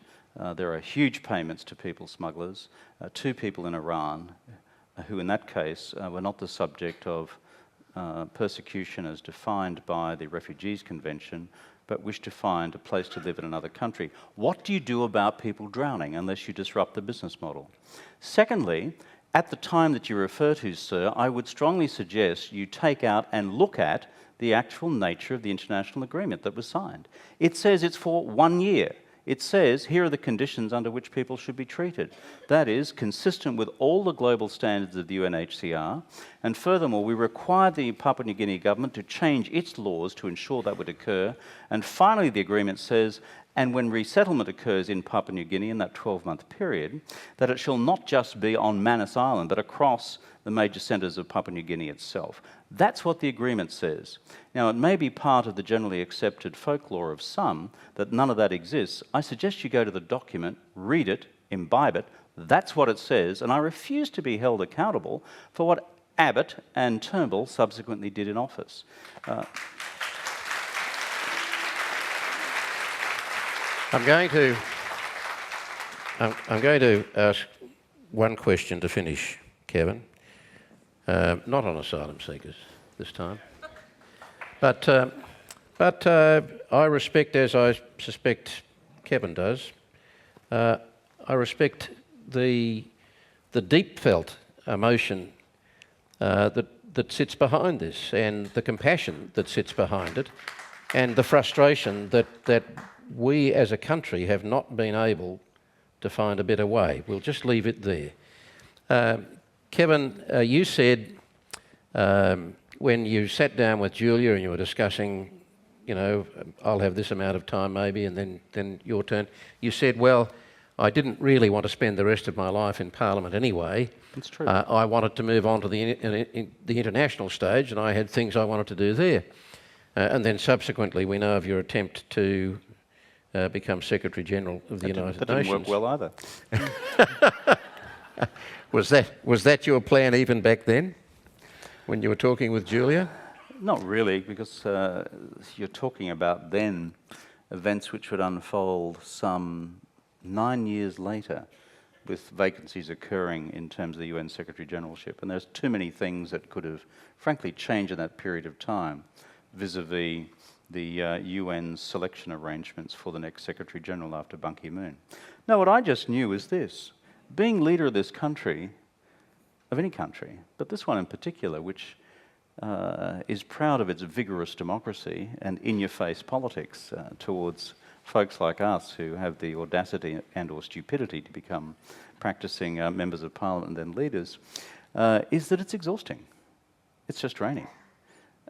there are huge payments to people smugglers, to people in Iran, who in that case were not the subject of persecution as defined by the Refugees Convention, but wish to find a place to live in another country. What do you do about people drowning unless you disrupt the business model? Secondly, at the time that you refer to, sir, I would strongly suggest you take out and look at the actual nature of the international agreement that was signed. It says it's for 1 year. It says here are the conditions under which people should be treated. That is consistent with all the global standards of the UNHCR. And furthermore, we require the Papua New Guinea government to change its laws to ensure that would occur. And finally, the agreement says, and when resettlement occurs in Papua New Guinea in that 12-month period, that it shall not just be on Manus Island, but across the major centres of Papua New Guinea itself. That's what the agreement says. Now, it may be part of the generally accepted folklore of some that none of that exists. I suggest you go to the document, read it, imbibe it. That's what it says, and I refuse to be held accountable for what Abbott and Turnbull subsequently did in office. I'm going to ask one question to finish, Kevin. Not on asylum seekers this time, but I respect, as I suspect Kevin does, I respect the deep felt emotion that sits behind this, and the compassion that sits behind it, and the frustration that we as a country have not been able to find a better way. We'll just leave it there. Kevin, you said when you sat down with Julia and you were discussing, I'll have this amount of time maybe, and then your turn, you said, well, I didn't really want to spend the rest of my life in Parliament anyway. That's true. I wanted to move on to the international stage, and I had things I wanted to do there. And then subsequently we know of your attempt to become Secretary-General of the United Nations. That didn't work well either. Was that your plan even back then, when you were talking with Julia? Not really, because you're talking about then events which would unfold some 9 years later, with vacancies occurring in terms of the UN Secretary-Generalship. And there's too many things that could have, frankly, changed in that period of time, vis-a-vis the UN selection arrangements for the next Secretary-General after Ban Ki-moon. No, what I just knew was this. Being leader of this country, of any country, but this one in particular, which is proud of its vigorous democracy and in-your-face politics towards folks like us who have the audacity and or stupidity to become practicing members of Parliament and then leaders, is that it's exhausting. It's just draining.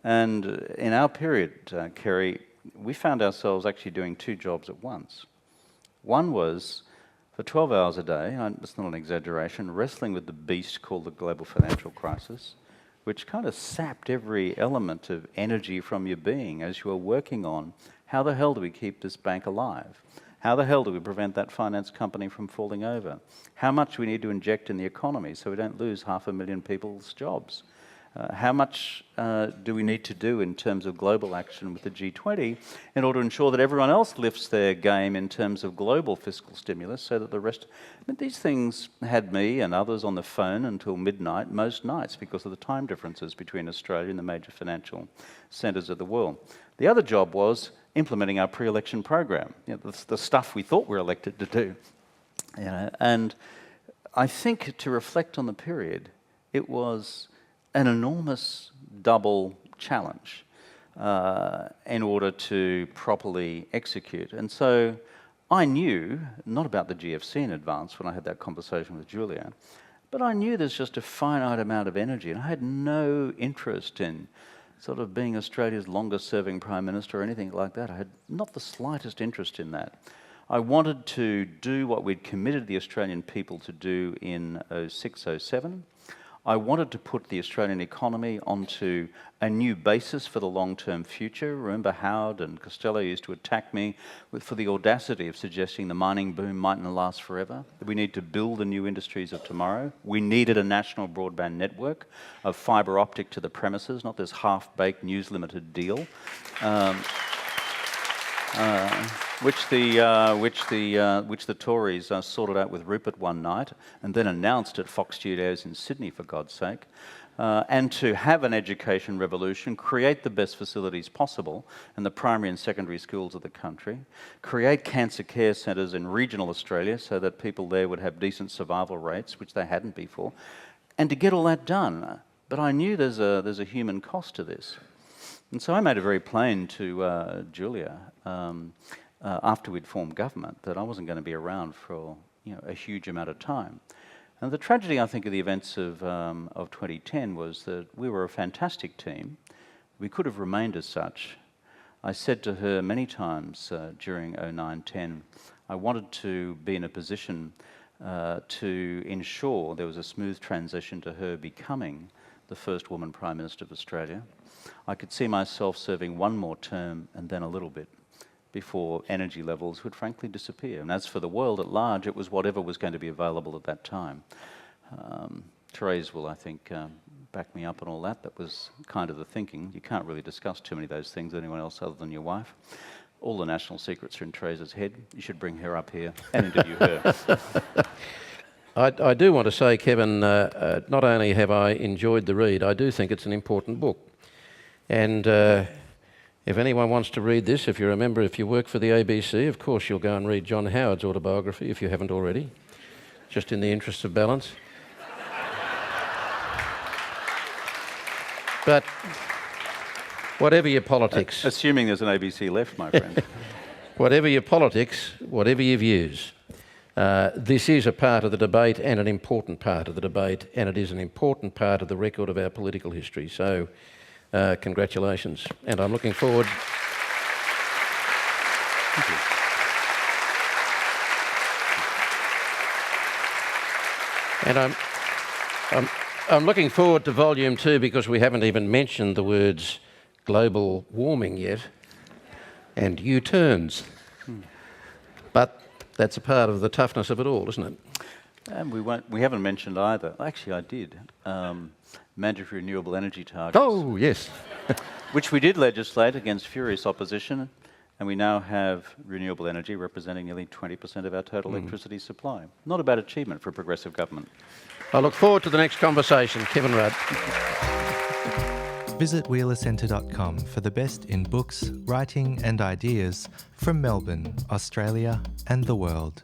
And in our period, Kerry, we found ourselves actually doing two jobs at once. One was, for 12 hours a day, it's not an exaggeration, wrestling with the beast called the global financial crisis, which kind of sapped every element of energy from your being as you were working on how the hell do we keep this bank alive? How the hell do we prevent that finance company from falling over? How much we need to inject in the economy so we don't lose 500,000 people's jobs? How much do we need to do in terms of global action with the G20 in order to ensure that everyone else lifts their game in terms of global fiscal stimulus so that the rest... these things had me and others on the phone until midnight most nights because of the time differences between Australia and the major financial centres of the world. The other job was implementing our pre-election program, the stuff we thought we were elected to do. And I think to reflect on the period, it was an enormous double challenge in order to properly execute. And so I knew, not about the GFC in advance when I had that conversation with Julia, but I knew there's just a finite amount of energy, and I had no interest in sort of being Australia's longest serving Prime Minister or anything like that. I had not the slightest interest in that. I wanted to do what we'd committed the Australian people to do in 06-07. I wanted to put the Australian economy onto a new basis for the long-term future. Remember Howard and Costello used to attack me for the audacity of suggesting the mining boom mightn't last forever, that we need to build the new industries of tomorrow. We needed a national broadband network of fibre optic to the premises, not this half-baked News Limited deal. Which the Tories sorted out with Rupert one night and then announced at Fox Studios in Sydney, for God's sake. And to have an education revolution, create the best facilities possible in the primary and secondary schools of the country, create cancer care centres in regional Australia so that people there would have decent survival rates, which they hadn't before, and to get all that done. But I knew there's a human cost to this. And so I made it very plain to Julia, after we'd formed government, that I wasn't going to be around for a huge amount of time. And the tragedy, I think, of the events of 2010 was that we were a fantastic team. We could have remained as such. I said to her many times during 09-10, I wanted to be in a position to ensure there was a smooth transition to her becoming the first woman Prime Minister of Australia. I could see myself serving one more term and then a little bit before energy levels would frankly disappear. And as for the world at large, it was whatever was going to be available at that time. Therese will, I think, back me up on all that. That was kind of the thinking. You can't really discuss too many of those things with anyone else other than your wife. All the national secrets are in Therese's head. You should bring her up here and interview her. I do want to say, Kevin, not only have I enjoyed the read, I do think it's an important book. And if anyone wants to read this, if you work for the ABC, of course you'll go and read John Howard's autobiography if you haven't already, just in the interest of balance. But whatever your politics... Assuming there's an ABC left, my friend. Whatever your politics, whatever your views, this is a part of the debate and an important part of the debate, and it is an important part of the record of our political history. So, congratulations, and I'm looking forward... Thank you. And I'm looking forward to Volume 2 because we haven't even mentioned the words global warming yet and U-turns. But that's a part of the toughness of it all, isn't it? And we haven't mentioned either. Actually, I did. Mandatory renewable energy targets. Oh, yes. Which we did legislate against furious opposition, and we now have renewable energy representing nearly 20% of our total electricity supply. Not a bad achievement for a progressive government. I look forward to the next conversation. Kevin Rudd. Visit wheelercentre.com for the best in books, writing and ideas from Melbourne, Australia and the world.